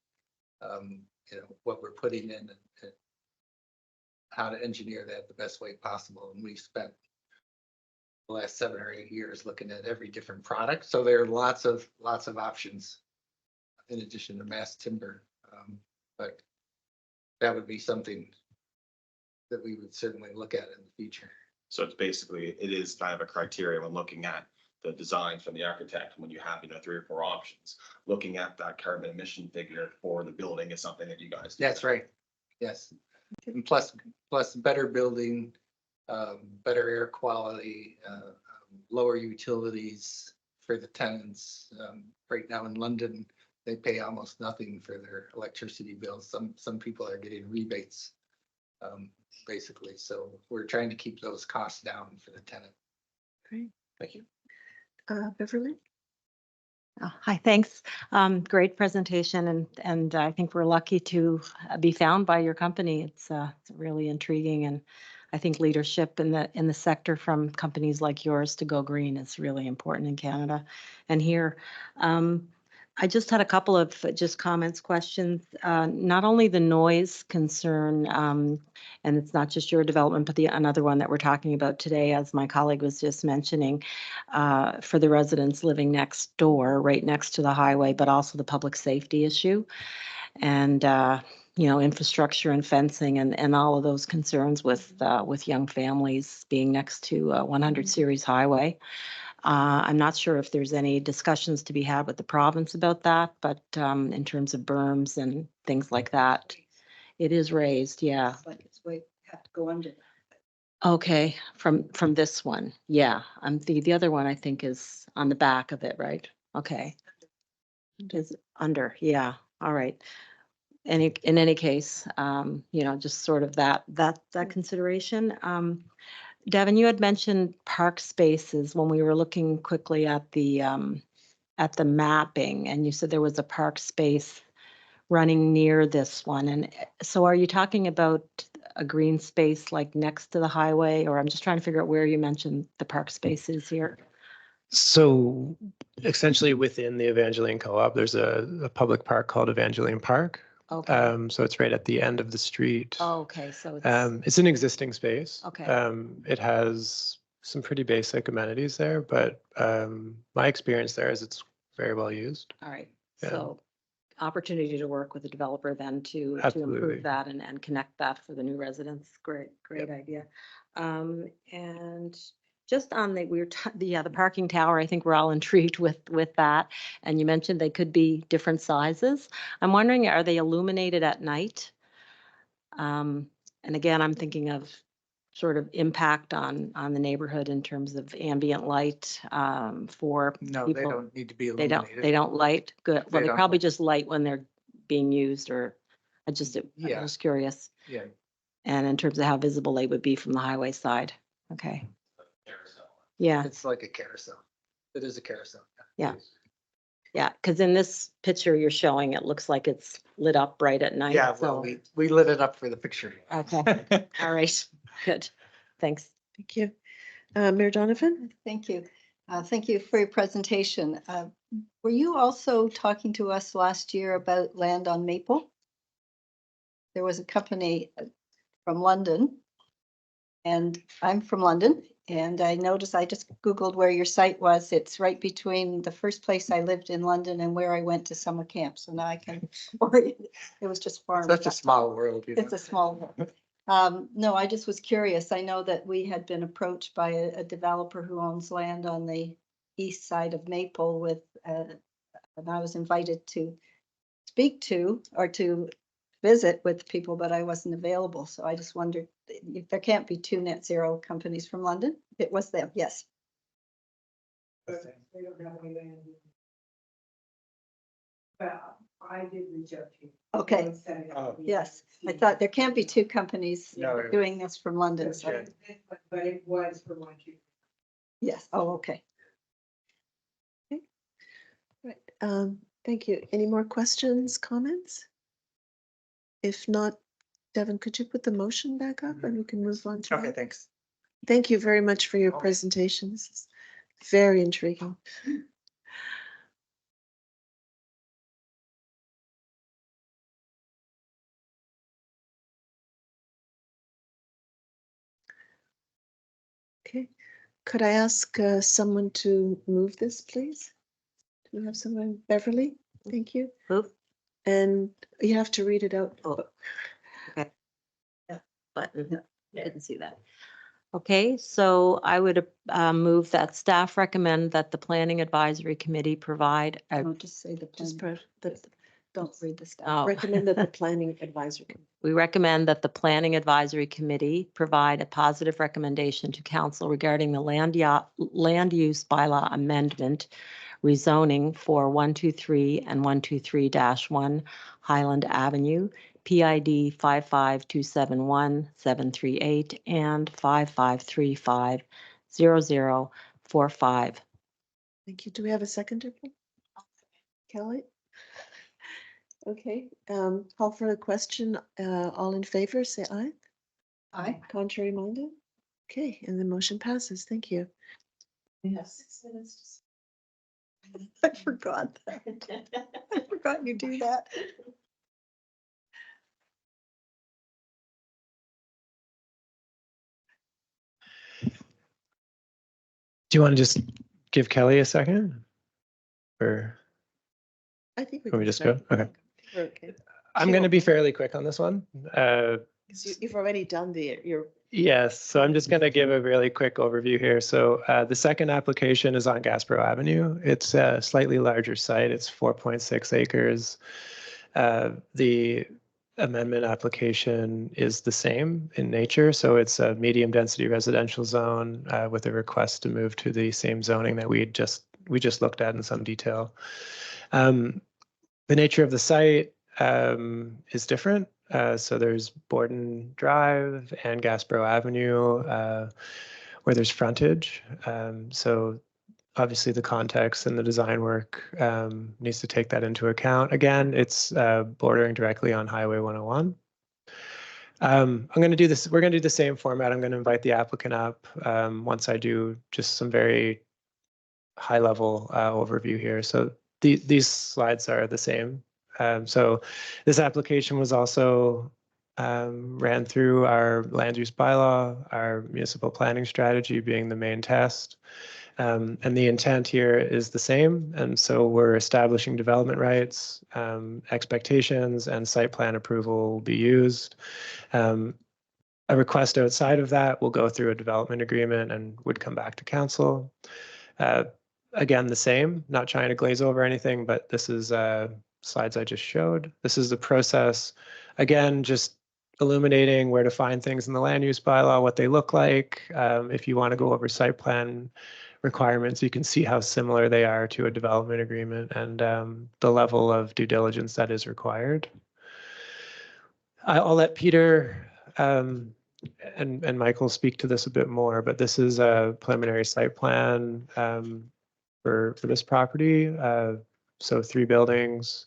what we're putting in and how to engineer that the best way possible. And we've spent the last 7 or 8 years looking at every different product. So there are lots of options in addition to mass timber. But that would be something that we would certainly look at in the future. So it's basically, it is kind of a criteria when looking at the design from the architect, when you have, 3 or 4 options, looking at that carbon emission figure for the building is something that you guys do. That's right. Yes. And plus better building, better air quality, lower utilities for the tenants. Right now in London, they pay almost nothing for their electricity bills. Some people are getting rebates, basically. So we're trying to keep those costs down for the tenant. Great. Thank you. Beverly? Oh, hi, thanks. Great presentation, and I think we're lucky to be found by your company. It's really intriguing, and I think leadership in the sector from companies like yours to go green is really important in Canada and here. I just had a couple of just comments, questions. Not only the noise concern, and it's not just your development, but another one that we're talking about today, as my colleague was just mentioning, for the residents living next door, right next to the highway, but also the public safety issue. And infrastructure and fencing and all of those concerns with young families being next to 100 Series Highway. I'm not sure if there's any discussions to be had with the province about that, but in terms of berms and things like that, it is raised, yeah. It's like it's way, have to go under. Okay, from this one, yeah. The other one I think is on the back of it, right? Okay. It is under, yeah, all right. In any case, just sort of that consideration. Devin, you had mentioned park spaces when we were looking quickly at the mapping, and you said there was a park space running near this one. And so are you talking about a green space like next to the highway, or I'm just trying to figure out where you mentioned the park spaces here? So essentially within the Evangeline Co-op, there's a public park called Evangeline Park. Okay. So it's right at the end of the street. Oh, okay, so It's an existing space. Okay. It has some pretty basic amenities there, but my experience there is it's very well used. all right. Yeah. So opportunity to work with the developer then to Absolutely. improve that and connect that for the new residents. Great idea. And just on the, the parking tower, I think we're all intrigued with that. And you mentioned they could be different sizes. I'm wondering, are they illuminated at night? And again, I'm thinking of sort of impact on the neighborhood in terms of ambient light, for No, they people. don't need to be They illuminated. don't light, good. Well, they don't. probably just light when they're being used, or I Yeah. was curious. Yeah. And in terms of how visible they would be from the highway side. Okay. Yeah, It's like a carousel. It is a carousel. yeah. Yeah, because in this picture you're showing, it looks like it's lit up bright at night. Yeah, well, so- we lit it up for the picture. Okay, all right, good. Thanks. Thank you. Mayor Donovan? Thank you. Thank you for your presentation. Were you also talking to us last year about land on Maple? There was a company from London, and I'm from London, and I noticed, I just Googled where your site was. It's right between the first place I lived in London and where I went to summer camp. So now I can, it was just farm. Such a small world. You know? It's a small world. No, I just was curious. I know that we had been approached by a developer who owns land on the east side of Maple with, and I was invited to speak to or to visit with people, but I wasn't available. So I just wondered if there can't be two net zero companies from London. It was them, yes. But they don't have any land. But I did reach out to you. Okay. Oh. Yes, I thought there can't be two companies No. doing this from London. So But it was for one, two. yes, oh, okay. Right. Thank you. Any more questions, comments? If not, Devin, could you put the motion back up and we can move on to Okay, that? thanks. Thank you very much for your Okay. presentation. This is very intriguing. Okay, could I ask someone to move this, please? Do we have someone? Beverly? Thank you. Move. And you have to read it out. Oh. Okay. Button, didn't see that. Okay, so I would move that staff recommend that the Planning Advisory Committee provide a. I'll just say the Just plan. Don't read the stuff. Oh. recommend that the Planning Advisory Committee. We recommend that the Planning Advisory Committee provide a positive recommendation to council regarding the land use bylaw amendment rezoning for 123 and 123-1 Highland Avenue, PID 55271-738 and 5535-0045. Thank you. Do we have a seconder? Kelly? Okay, call for the question. All in favor, say aye. Aye. Contrary minded? Okay, and the motion passes. Thank you. We have 6 minutes. I forgot that. I forgot you do that. Do you want to just give Kelly a second? Or I think we can we can just go? start. Okay. We're okay. I'm going to be fairly quick on this one. 'Cause you've already done your. Yes, so I'm just going to give a really quick overview here. So the second application is on Gasbro Avenue. It's a slightly larger site. It's 4.6 acres. The amendment application is the same in nature. So it's a medium density residential zone with a request to move to the same zoning that we just looked at in some detail. The nature of the site is different. So there's Borden Drive and Gasbro Avenue where there's frontage. So obviously the context and the design work needs to take that into account. Again, it's bordering directly on Highway 101. I'm going to do this. We're going to do the same format. I'm going to invite the applicant up once I do just some very high level overview here. So these slides are the same. So this application was also ran through our land use bylaw, our municipal planning strategy being the main test. And the intent here is the same. And so we're establishing development rights, expectations, and site plan approval will be used. A request outside of that will go through a development agreement and would come back to council. Again, the same, not trying to glaze over anything, but this is slides I just showed. This is the process. Again, just illuminating where to find things in the land use bylaw, what they look like. If you want to go over site plan requirements, you can see how similar they are to a development agreement and the level of due diligence that is required. I'll let Peter and Michael speak to this a bit more, but this is a preliminary site plan for this property. So 3 buildings.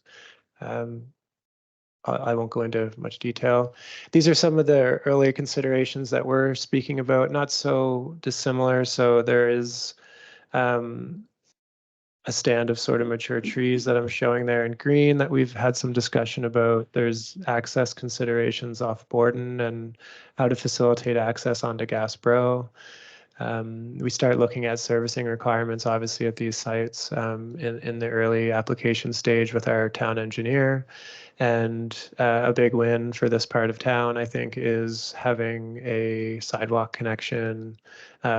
I won't go into much detail. These are some of the early considerations that we're speaking about, not so dissimilar. So there is a stand of sort of mature trees that I'm showing there in green that we've had some discussion about. There's access considerations off Borden and how to facilitate access onto Gasbro. We start looking at servicing requirements, obviously, at these sites in the early application stage with our town engineer. And a big win for this part of town, I think, is having a sidewalk connection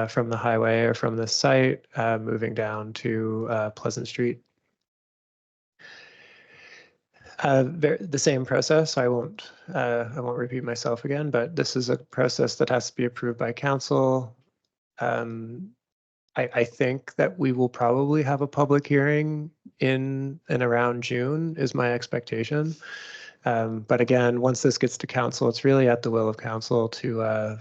from the highway or from this site moving down to Pleasant Street. The same process. I won't repeat myself again, but this is a process that has to be approved by council. I think that we will probably have a public hearing in and around June is my expectation. But again, once this gets to council, it's really at the will of council to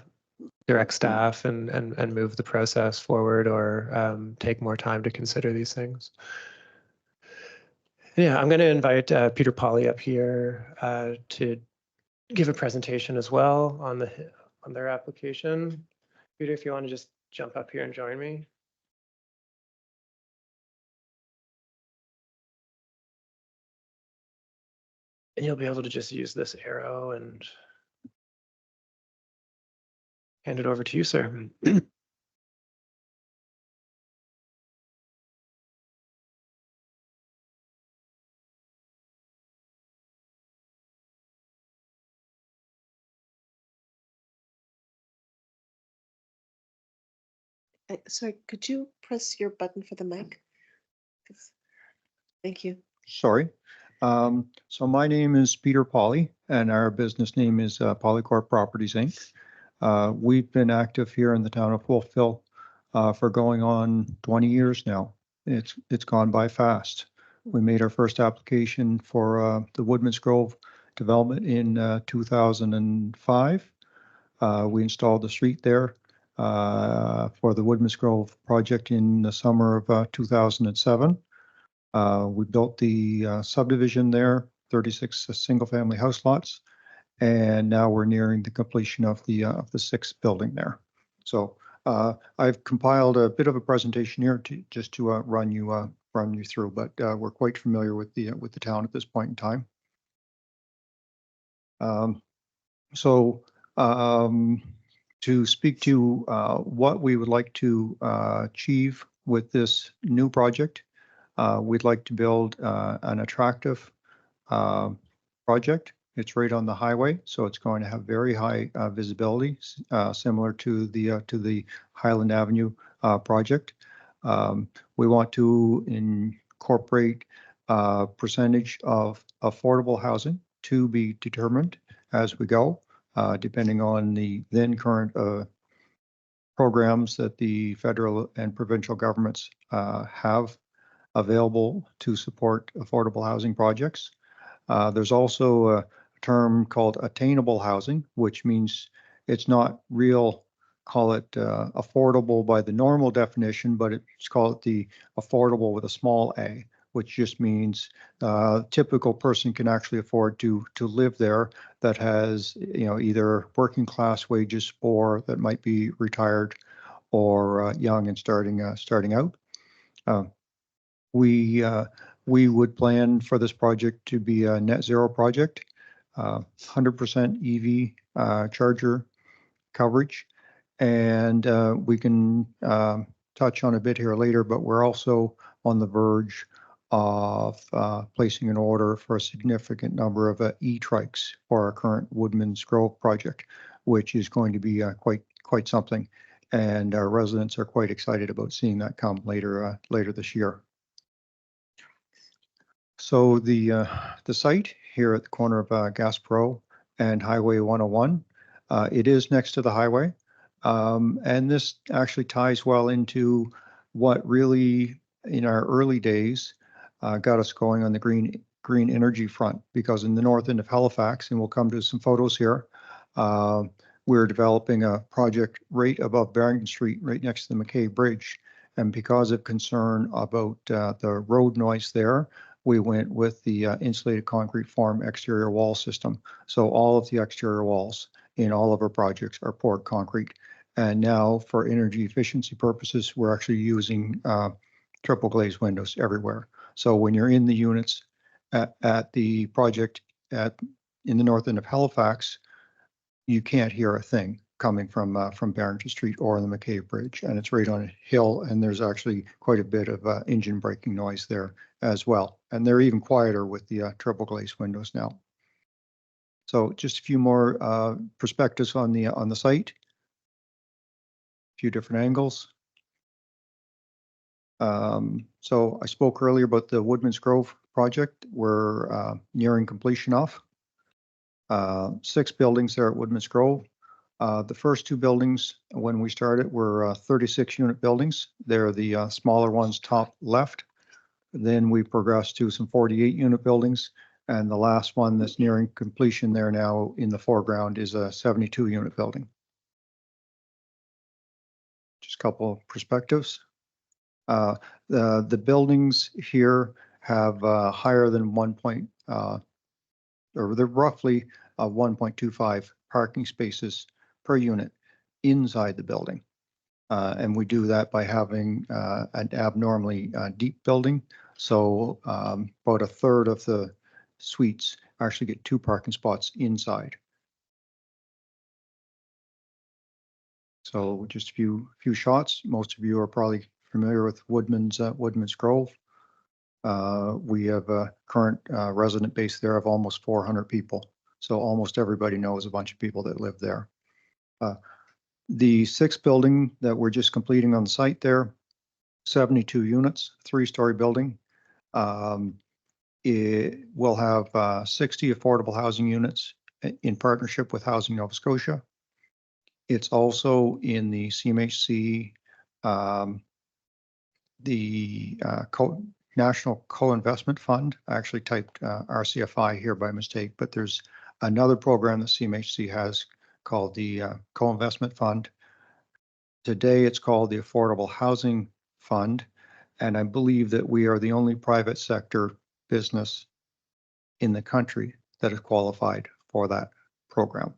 direct staff and move the process forward or take more time to consider these things. Yeah, I'm going to invite Peter Polly up here to give a presentation as well on their application. Peter, if you want to just jump up here and join me. And you'll be able to just use this arrow and hand it over to you, sir. Sorry, could you press your button for the mic? Thank you. Sorry. So my name is Peter Polly, and our business name is Polycorp Properties, Inc. We've been active here in the town of Wolfville for going on 20 years now. It's gone by fast. We made our first application for the Woodman's Grove development in 2005. We installed the street there for the Woodman's Grove project in the summer of 2007. We built the subdivision there, 36 single-family house lots, and now we're nearing the completion of the 6th building there. So I've compiled a bit of a presentation here to run you through, but we're quite familiar with the town at this point in time. To speak to what we would like to achieve with this new project. We'd like to build an attractive project. It's right on the highway, so it's going to have very high visibility, similar to the Highland Avenue project. We want to incorporate a percentage of affordable housing to be determined as we go, depending on the then current programs that the federal and provincial governments have available to support affordable housing projects. There's also a term called attainable housing, which means it's not real, call it affordable by the normal definition, but it's called the affordable with a small a, which just means a typical person can actually afford to live there that has, either working class wages or that might be retired or young and starting out. We would plan for this project to be a net zero project, 100% EV charger coverage, and we can touch on a bit here later, but we're also on the verge of placing an order for a significant number of e-trikes for our current Woodman's Grove project, which is going to be quite something. And our residents are quite excited about seeing that come later this year. So the site here at the corner of Gaspro and Highway 101, it is next to the highway. And this actually ties well into what really, in our early days, got us going on the green energy front, because in the north end of Halifax, and we'll come to some photos here, we're developing a project right above Barrington Street, right next to the McKay Bridge. And because of concern about the road noise there, we went with the insulated concrete form exterior wall system. So all of the exterior walls in all of our projects are poured concrete. And now for energy efficiency purposes, we're actually using triple glazed windows everywhere. So when you're in the units at the project in the north end of Halifax, you can't hear a thing coming from Barrington Street or the McKay Bridge, and it's right on a hill, and there's actually quite a bit of engine braking noise there as well. And they're even quieter with the triple glazed windows now. So just a few more perspectives on the site. A few different angles. So I spoke earlier about the Woodman's Grove project. We're nearing completion of 6 buildings there at Woodman's Grove. The first 2 buildings when we started were 36 unit buildings. They're the smaller ones top left. Then we progressed to some 48 unit buildings. And the last one that's nearing completion there now in the foreground is a 72 unit building. Just a couple of perspectives. The buildings here have higher than or they're roughly 1.25 parking spaces per unit inside the building. And we do that by having an abnormally deep building. So about a third of the suites actually get 2 parking spots inside. So just a few shots. Most of you are probably familiar with Woodman's Grove. We have a current resident base there of almost 400 people. So almost everybody knows a bunch of people that live there. The 6th building that we're just completing on the site there, 72 units, 3-story building. It will have 60 affordable housing units in partnership with Housing Nova Scotia. It's also in the CMHC, the National Co-Investment Fund. I actually typed RCFI here by mistake, but there's another program that CMHC has called the Co-Investment Fund. Today it's called the Affordable Housing Fund, and I believe that we are the only private sector business in the country that is qualified for that program.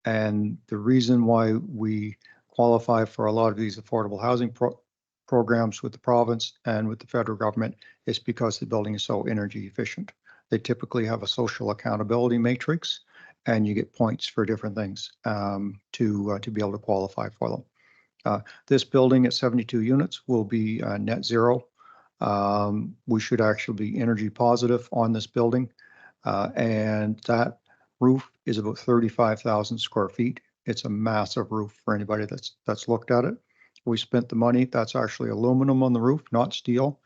And the reason why we qualify for a lot of these affordable housing programs with the province and with the federal government is because the building is so energy efficient. They typically have a social accountability matrix, and you get points for different things to be able to qualify for them. This building at 72 units will be net zero. We should actually be energy positive on this building, and that roof is about 35,000 square feet. It's a massive roof for anybody that's looked at it. We spent the money. That's actually aluminum on the roof, not steel.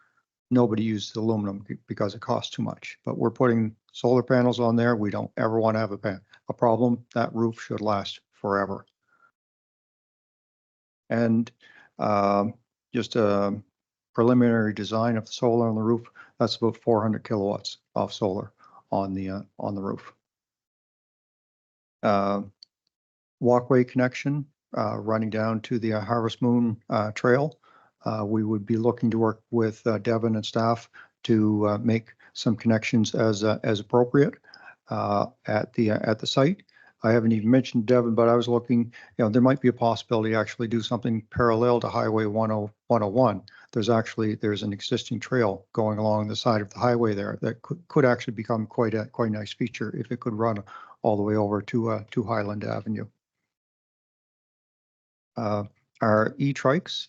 Nobody uses aluminum because it costs too much, but we're putting solar panels on there. We don't ever want to have a problem. That roof should last forever. And just a preliminary design of the solar on the roof, that's about 400 kilowatts of solar on the roof. Walkway connection running down to the Harvest Moon Trail. We would be looking to work with Devin and staff to make some connections as appropriate at the site. I haven't even mentioned Devin, but I was looking, there might be a possibility to actually do something parallel to Highway 101. There's an existing trail going along the side of the highway there that could actually become quite a nice feature if it could run all the way over to Highland Avenue. Our e-trikes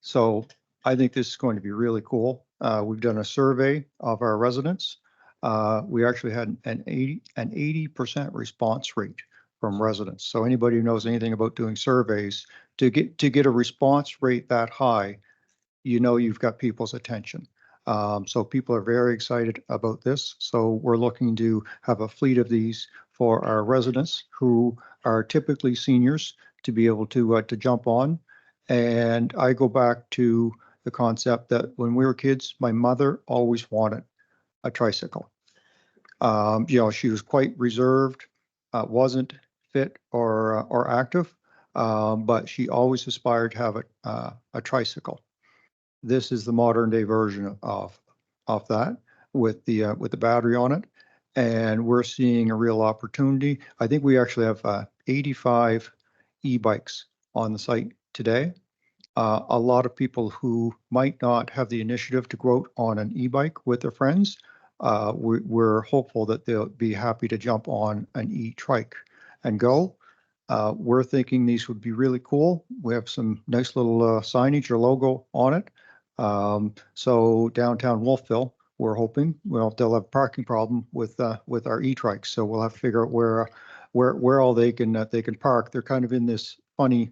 So I think this is going to be really cool. We've done a survey of our residents. We actually had an 80% response rate from residents. So anybody who knows anything about doing surveys, to get a response rate that high, you know you've got people's attention. So people are very excited about this. So we're looking to have a fleet of these for our residents who are typically seniors to be able to jump on. And I go back to the concept that when we were kids, my mother always wanted a tricycle. She was quite reserved, wasn't fit or active, but she always aspired to have a tricycle. This is the modern day version of that with the battery on it, and we're seeing a real opportunity. I think we actually have 85 e-bikes on the site today. A lot of people who might not have the initiative to go out on an e-bike with their friends, we're hopeful that they'll be happy to jump on an e-trike and go. We're thinking these would be really cool. We have some nice little signage or logo on it. So downtown Wolfville, we're hoping, well, they'll have a parking problem with our e-trikes. So we'll have to figure out where all they can park. They're kind of in this funny,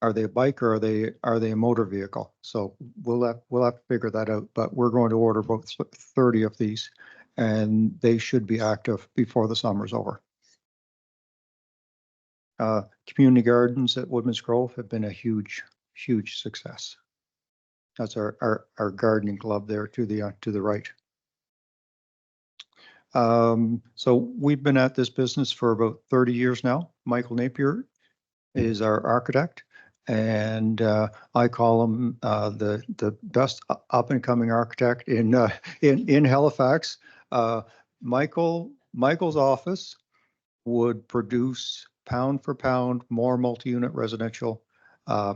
are they a bike or are they a motor vehicle? So we'll have to figure that out. But we're going to order about 30 of these, and they should be active before the summer's over. Community gardens at Woodman's Grove have been a huge success. That's our gardening club there to the right. So we've been at this business for about 30 years now. Michael Napier is our architect, and I call him the best up and coming architect in Halifax. Michael's office would produce pound for pound more multi-unit residential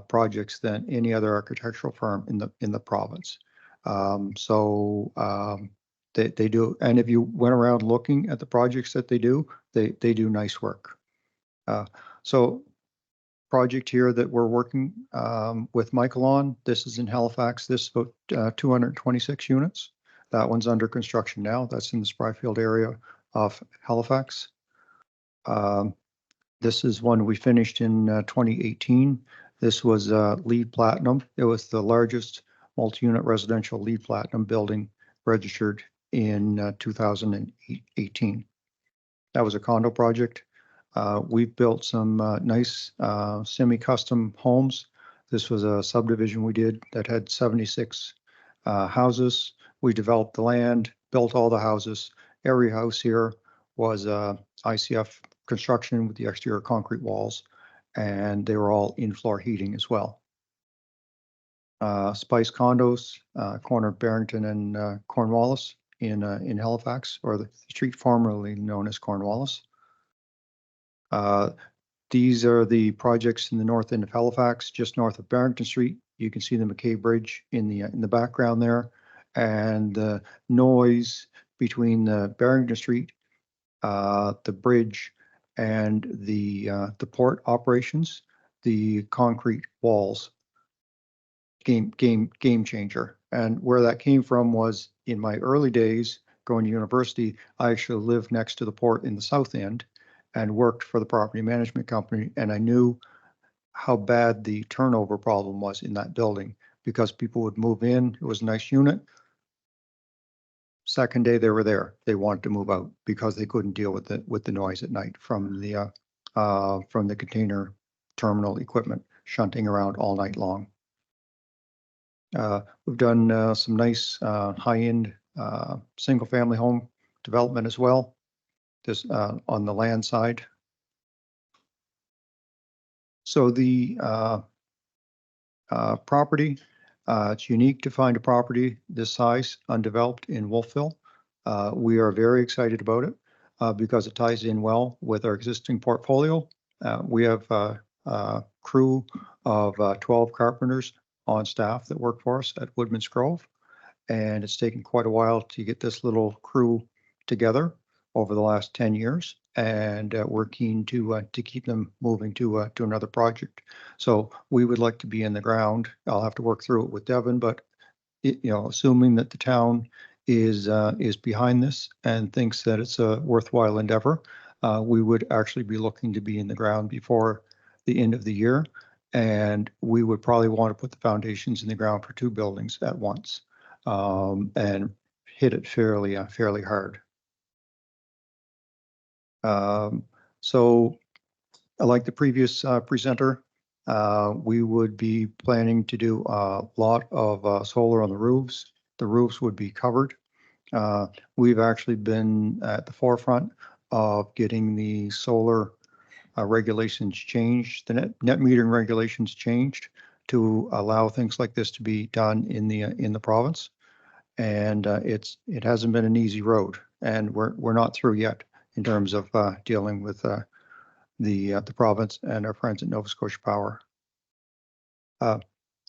projects than any other architectural firm in the province. They do, and if you went around looking at the projects that they do nice work. So project here that we're working with Michael on, this is in Halifax. This is about 226 units. That one's under construction now. That's in the Spryfield area of Halifax. This is one we finished in 2018. This was LEED Platinum. It was the largest multi-unit residential LEED Platinum building registered in 2018. That was a condo project. We've built some nice semi-custom homes. This was a subdivision we did that had 76 houses. We developed the land, built all the houses. Every house here was ICF construction with the exterior concrete walls, and they were all in-floor heating as well. Spice Condos, corner of Barrington and Cornwallis in Halifax, or the street formerly known as Cornwallis. These are the projects in the north end of Halifax, just north of Barrington Street. You can see the McKay Bridge in the background there, and the noise between the Barrington Street, the bridge, and the port operations, the concrete walls, game changer. And where that came from was in my early days going to university, I actually lived next to the port in the south end and worked for the property management company, and I knew how bad the turnover problem was in that building because people would move in. It was a nice unit. Second day they were there, they wanted to move out because they couldn't deal with the noise at night from the container terminal equipment shunting around all night long. We've done some nice high-end single-family home development as well. This on the land side. So the property, it's unique to find a property this size undeveloped in Wolfville. We are very excited about it because it ties in well with our existing portfolio. We have a crew of 12 carpenters on staff that work for us at Woodman's Grove, and it's taken quite a while to get this little crew together over the last 10 years. and we're keen to keep them moving to another project. So we would like to be in the ground. I'll have to work through it with Devin, but assuming that the town is behind this and thinks that it's a worthwhile endeavor, we would actually be looking to be in the ground before the end of the year. And we would probably want to put the foundations in the ground for 2 buildings at once, and hit it fairly hard. So like the previous presenter, we would be planning to do a lot of solar on the roofs. The roofs would be covered. We've actually been at the forefront of getting the solar regulations changed, the net metering regulations changed to allow things like this to be done in the province. And it hasn't been an easy road, and we're not through yet in terms of dealing with the province and our friends at Nova Scotia Power.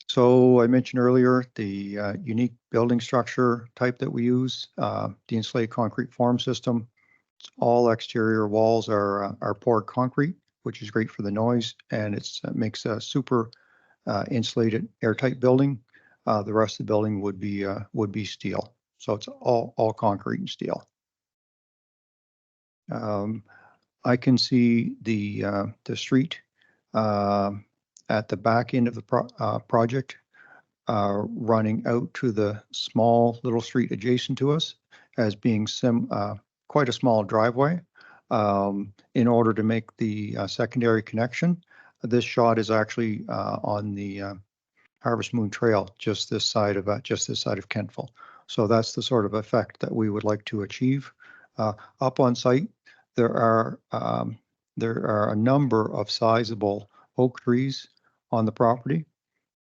So I mentioned earlier the unique building structure type that we use, the insulated concrete form system. All exterior walls are poured concrete, which is great for the noise, and it makes a super insulated, airtight building. The rest of the building would be steel, so it's all concrete and steel. I can see the street at the back end of the project running out to the small little street adjacent to us as being quite a small driveway in order to make the secondary connection. This shot is actually on the Harvest Moon Trail, just this side of Kentville. So that's the sort of effect that we would like to achieve. Up on site, there are a number of sizable oak trees on the property.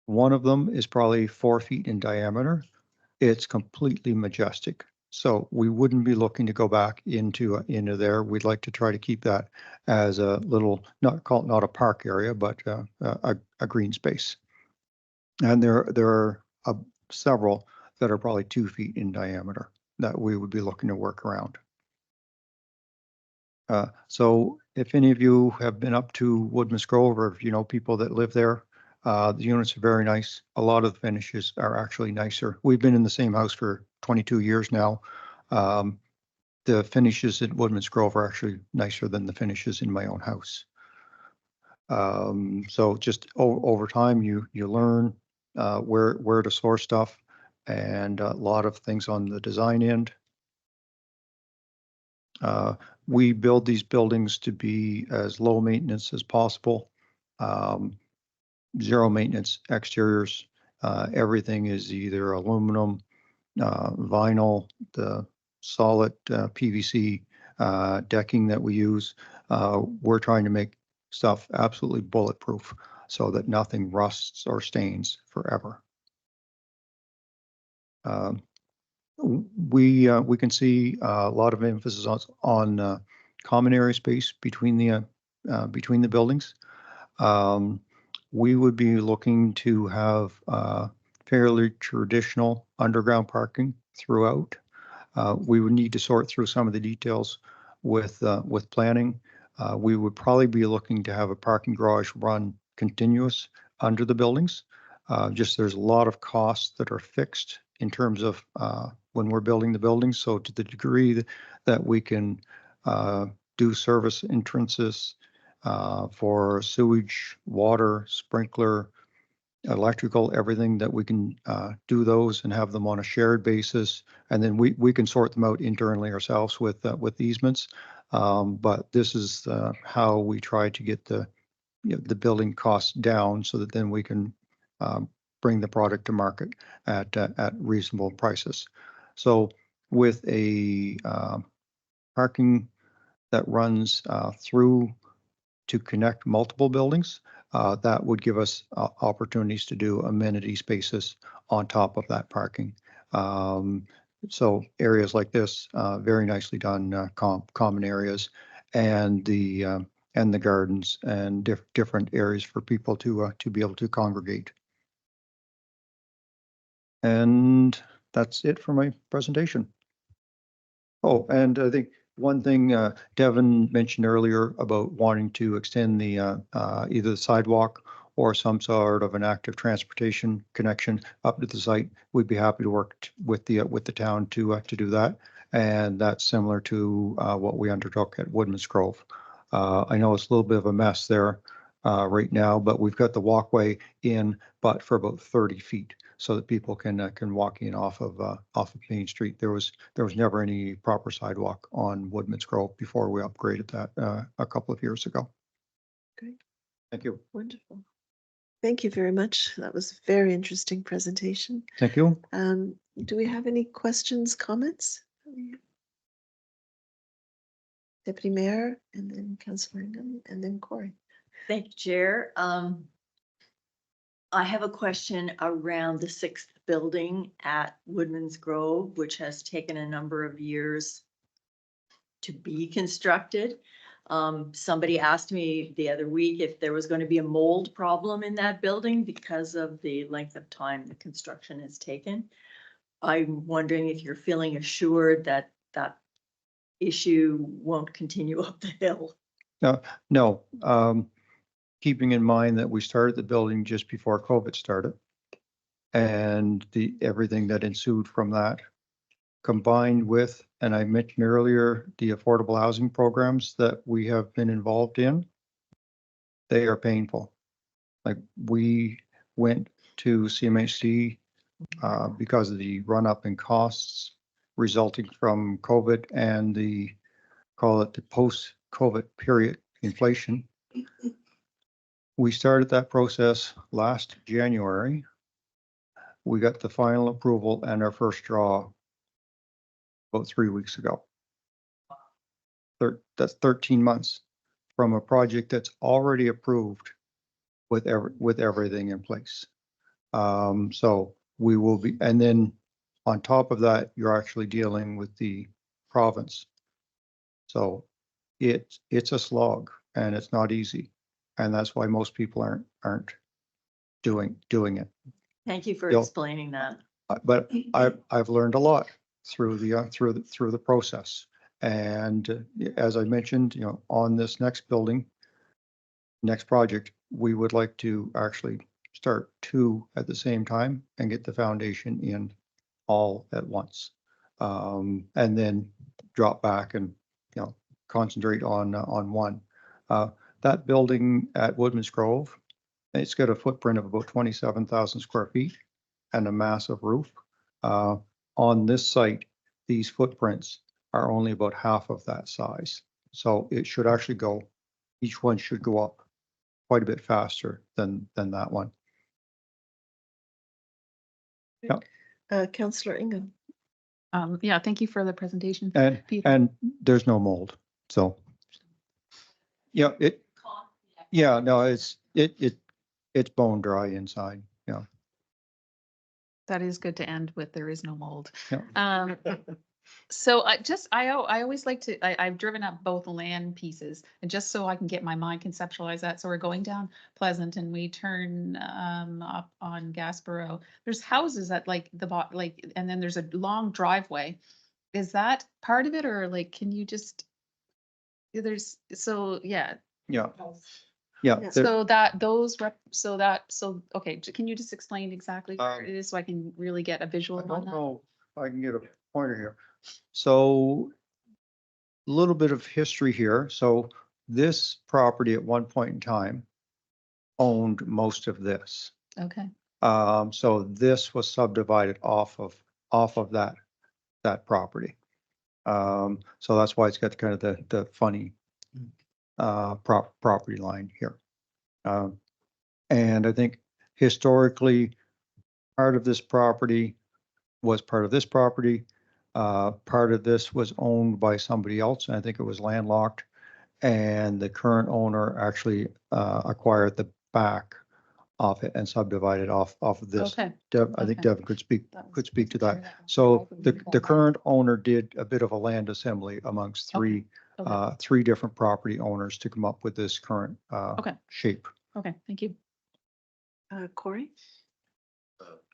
One of them is probably 4 feet in diameter. It's completely majestic. So we wouldn't be looking to go back into there. We'd like to try to keep that as a little, not a park area, but a green space. And there are several that are probably 2 feet in diameter that we would be looking to work around. So if any of you have been up to Woodman's Grove, or if you know people that live there, the units are very nice. A lot of the finishes are actually nicer. We've been in the same house for 22 years now. The finishes at Woodman's Grove are actually nicer than the finishes in my own house. So just over time, you learn where to source stuff, and a lot of things on the design end. We build these buildings to be as low maintenance as possible. Zero maintenance exteriors. Everything is either aluminum, vinyl, the solid PVC decking that we use. We're trying to make stuff absolutely bulletproof so that nothing rusts or stains forever. We can see a lot of emphasis on common area space between the buildings. We would be looking to have fairly traditional underground parking throughout. We would need to sort through some of the details with planning. We would probably be looking to have a parking garage run continuous under the buildings. Just there's a lot of costs that are fixed in terms of when we're building the buildings. So to the degree that we can do service entrances for sewage, water, sprinkler, electrical, everything, that we can do those and have them on a shared basis. And then we can sort them out internally ourselves with easements. But this is how we try to get the building costs down so that then we can bring the product to market at reasonable prices. So with a parking that runs through to connect multiple buildings, that would give us opportunities to do amenity spaces on top of that parking. So areas like this, very nicely done, common areas, and the gardens and different areas for people to be able to congregate. And that's it for my presentation. Oh, and I think One thing Devin mentioned earlier about wanting to extend the either the sidewalk or some sort of an active transportation connection up to the site, we'd be happy to work with the town to do that. And that's similar to what we undertook at Woodman's Grove. I know it's a little bit of a mess there right now, but we've got the walkway in, but for about 30 feet, so that people can walk in off of Main Street. There was never any proper sidewalk on Woodman's Grove before we upgraded that a couple of years ago. Great. Thank you. Wonderful. Thank you very much. That was a very interesting presentation. Thank you. Do we have any questions, comments? Deputy Mayor, and then Councillor Ingham, and then Corey. Thank you, Chair. I have a question around the 6th building at Woodman's Grove, which has taken a number of years to be constructed. Somebody asked me the other week if there was going to be a mold problem in that building because of the length of time the construction has taken. I'm wondering if you're feeling assured that that issue won't continue up the hill. No. Keeping in mind that we started the building just before COVID started, and everything that ensued from that, combined with, and I mentioned earlier, the affordable housing programs that we have been involved in, they are painful. Like, we went to CMHC because of the run up in costs resulting from COVID and call it the post-COVID period inflation. We started that process last January. We got the final approval and our first draw about 3 weeks ago. That's 13 months from a project that's already approved with everything in place. So we will be, and then on top of that, you're actually dealing with the province. So it's a slog and it's not easy. And that's why most people aren't doing it. Thank you for You'll- explaining that. But I've learned a lot through the process. And as I mentioned, on this next project, we would like to actually start 2 at the same time and get the foundation in all at once. And then drop back and, concentrate on 1. That building at Woodman's Grove, it's got a footprint of about 27,000 square feet and a massive roof. On this site, these footprints are only about half of that size. So it should actually each one should go up quite a bit faster than that one. Yeah. Councillor Ingham. Yeah, thank you for the presentation. And there's no mold. So yeah, it's bone dry inside. Yeah. That is good to end with. There is no mold. Yeah. So I always like to, I've driven up both land pieces, and just so I can get my mind conceptualize that. So we're going down Pleasant and we turn up on Gasborough. There's houses at like and then there's a long driveway. Is that part of it, or like, can you just, yeah. Yeah. Okay, can you just explain exactly where it is so I can really get a visual I on don't that? know if I can get a pointer here. So a little bit of history here. So this property at one point in time owned most of this. Okay. So this was subdivided off of that property. So that's why it's got kind of the funny property line here. And I think historically, part of this property was part of this property. Part of this was owned by somebody else, and I think it was landlocked. And the current owner actually acquired the back of it and subdivided off of this. Okay. I think Devin could speak to that. So the current owner did a bit of a land assembly amongst three different property owners to come up with this current shape. Okay, thank you. Corey?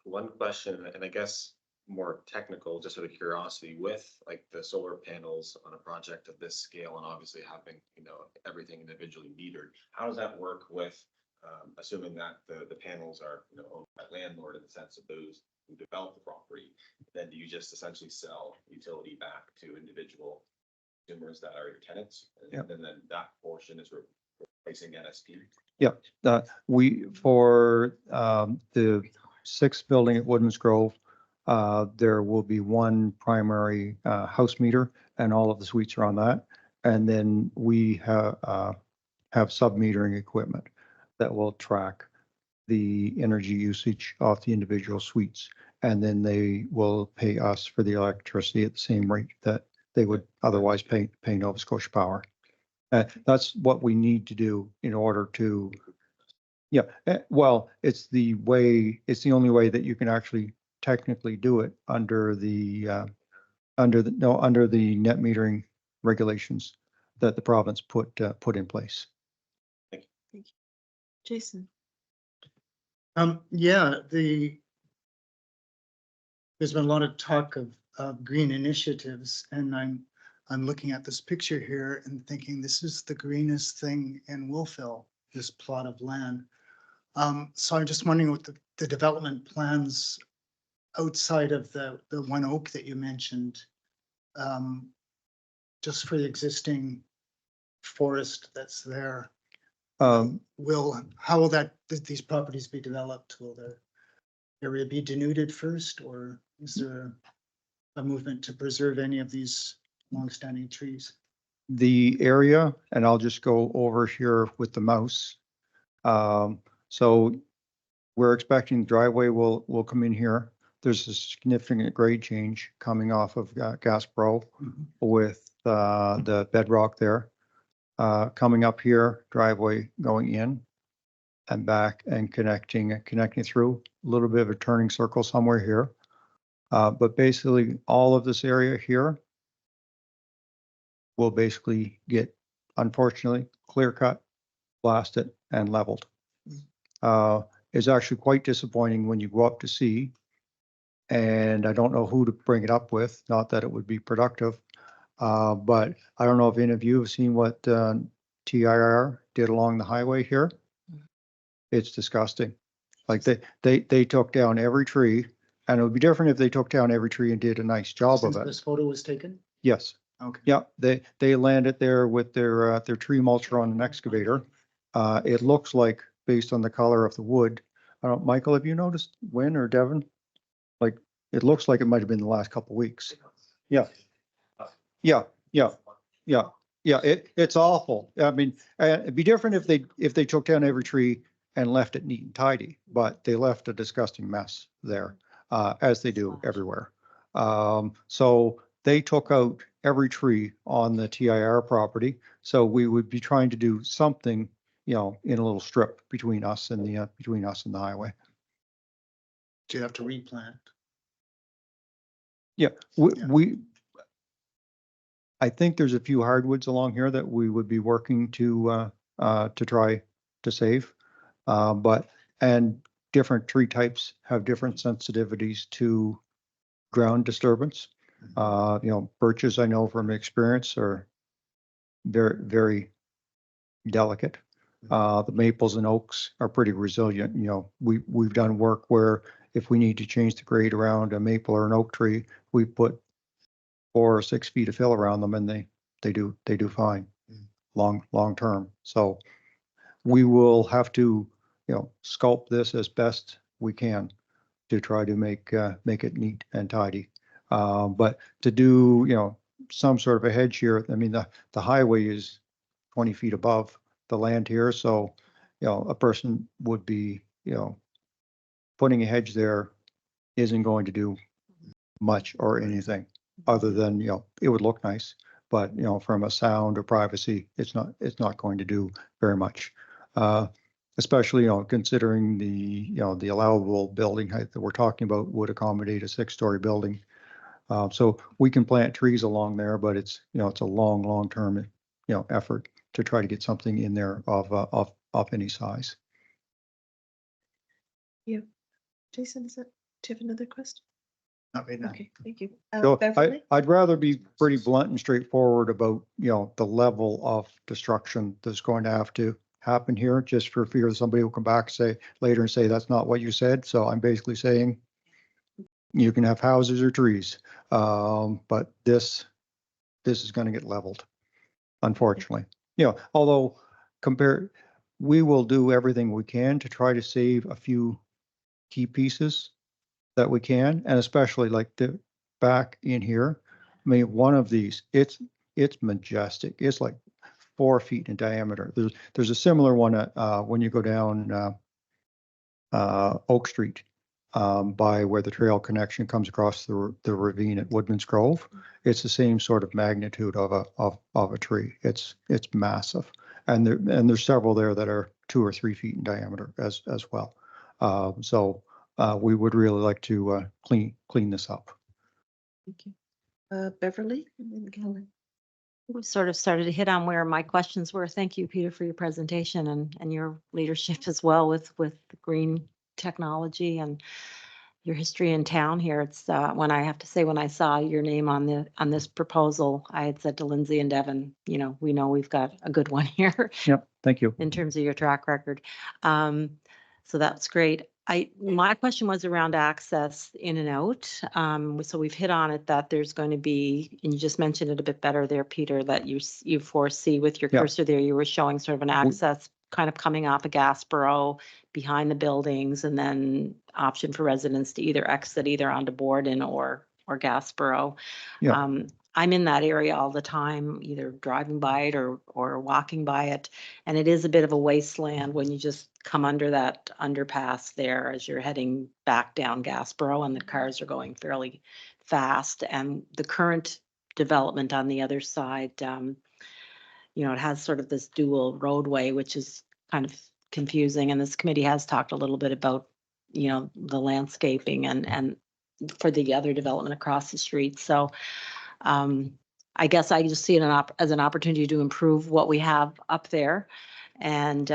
One question, and I guess more technical, just out of curiosity, with like the solar panels on a project of this scale and obviously having, everything individually metered, how does that work with, assuming that the panels are, owned by landlord in the sense of those who develop the property, then do you just essentially sell utility back to individual consumers that are your tenants? Yep. And then that portion is replacing NSP? Yeah, for the sixth building at Woodman's Grove, there will be one primary house meter and all of the suites are on that. And then we have sub-metering equipment that will track the energy usage of the individual suites. And then they will pay us for the electricity at the same rate that they would otherwise pay Nova Scotia Power. That's what we need to do in order to, well, it's the only way that you can actually technically do it under the net metering regulations that the province put in place. Thank you. Jason? Yeah, there's been a lot of talk of green initiatives, and I'm looking at this picture here and thinking this is the greenest thing in Wolfville, this plot of land. So I'm just wondering what the development plans outside of the one oak that you mentioned, just for the existing forest that's there. How will these properties be developed? Will the area be denuded first, or is there a movement to preserve any of these longstanding trees? The area, and I'll just go over here with the mouse. So we're expecting the driveway will come in here. There's a significant grade change coming off of Gasbro with the bedrock there. Coming up here, driveway going in and back and connecting through, a little bit of a turning circle somewhere here. But basically all of this area here will basically get, unfortunately, clear cut, blasted and leveled. It's actually quite disappointing when you go up to see, and I don't know who to bring it up with, not that it would be productive. But I don't know if any of you have seen what TIR did along the highway here. It's disgusting. Like they took down every tree, and it would be different if they took down every tree and did a nice job Since of it. this photo was taken? Yes. Okay. Yeah, they landed there with their tree mulcher on an excavator. It looks like, based on the color of the wood, I don't, Michael, have you noticed when, or Devin? Like, it looks like it might have been the last couple of weeks. Yeah. Yeah, it's awful. I mean, it'd be different if they took down every tree and left it neat and tidy, but they left a disgusting mess there, as they do everywhere. So they took out every tree on the TIR property. So we would be trying to do something, in a little strip between us and the highway. Do you have to replant? Yeah, I think there's a few hardwoods along here that we would be working to try to save. And different tree types have different sensitivities to ground disturbance. Birches, I know from experience, are very, very delicate. The maples and oaks are pretty resilient. We've done work where if we need to change the grade around a maple or an oak tree, we put 4 or 6 feet of fill around them, and they do fine long term. So we will have to sculpt this as best we can to try to make it neat and tidy. But to do some sort of a hedge here, I mean the highway is 20 feet above the land here, so a person would be putting a hedge there isn't going to do much or anything other than it would look nice, but from a sound or privacy, it's not going to do very much. Especially considering the allowable building height that we're talking about would accommodate a 6-story building. So we can plant trees along there, but it's a long term effort to try to get something in there of any size. Yeah, Jason, do you have another question? Not right now. Okay, thank you. So Beverly? I'd rather be pretty blunt and straightforward about, the level of destruction that's going to have to happen here, just for fear somebody will come back later and say, that's not what you said. So I'm basically saying you can have houses or trees, but this is going to get leveled, unfortunately. Although we will do everything we can to try to save a few key pieces that we can, and especially like the back in here. I mean, one of these, it's majestic. It's like 4 feet in diameter. There's a similar one when you go down Oak Street, by where the trail connection comes across the ravine at Woodman's Grove. It's the same sort of magnitude of a tree. It's massive, and there's several there that are 2 or 3 feet in diameter as well. So we would really like to clean this up. Thank you. Beverly and then Helen. We sort of started to hit on where my questions were. Thank you, Peter, for your presentation and your leadership as well with the green technology and your history in town here. It's when I have to say, when I saw your name on this proposal, I had said to Lindsay and Devin, we know we've got a good one here Yep, thank you. in terms of your track record. So that's great. My question was around access in and out. So we've hit on it that there's going to be, and you just mentioned it a bit better there, Peter, that you foresee with your Yeah. cursor there, you were showing sort of an access kind of coming off of Gasborough behind the buildings, and then option for residents to either exit either onto Borden or Gasborough. Yeah. I'm in that area all the time, either driving by it or walking by it. And it is a bit of a wasteland when you just come under that underpass there as you're heading back down Gasborough, and the cars are going fairly fast. And the current development on the other side, it has sort of this dual roadway, which is kind of confusing. And this committee has talked a little bit about, the landscaping and for the other development across the street. So I guess I just see it as an opportunity to improve what we have up there. And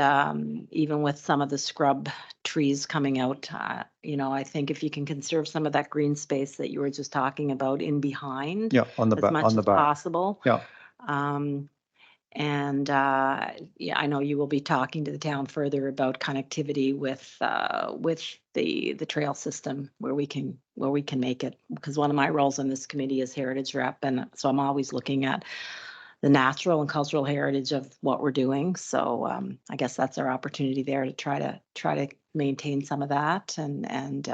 even with some of the scrub trees coming out, I think if you can conserve some of that green space that you were just talking about in behind, Yeah, on the as back, much on the as back. possible. Yeah. And yeah, I know you will be talking to the town further about connectivity with the trail system where we can make it, because one of my roles on this committee is heritage rep, and so I'm always looking at the natural and cultural heritage of what we're doing. So I guess that's our opportunity there to try to maintain some of that and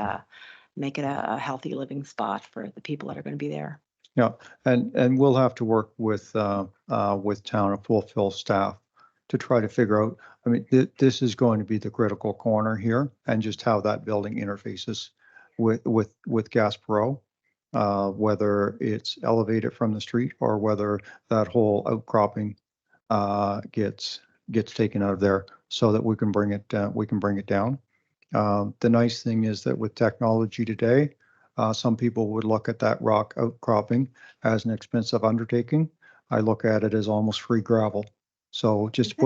make it a healthy living spot for the people that are going to be there. Yeah, and we'll have to work with town and fulfill staff to try to figure out, I mean, this is going to be the critical corner here, and just how that building interfaces with Gasborough, whether it's elevated from the street or whether that whole outcropping gets taken out of there so that we can bring it down. The nice thing is that with technology today, some people would look at that rock outcropping as an expensive undertaking. I look at it as almost free gravel. So just to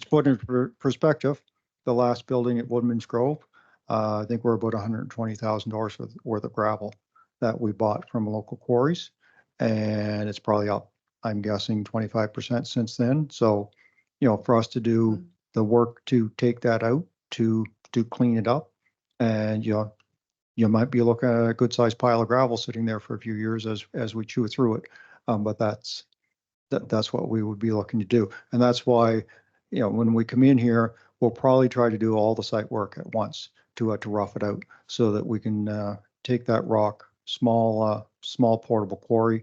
put in perspective, the last building at Woodman's Grove, I think we're about $120,000 worth of gravel that we bought from local quarries, and it's probably up, I'm guessing, 25% since then. So, for us to do the work to take that out, to clean it up, and you might be looking at a good sized pile of gravel sitting there for a few years as we chew through it. But that's what we would be looking to do. And that's why, when we come in here, we'll probably try to do all the site work at once to rough it out so that we can take that rock, small portable quarry,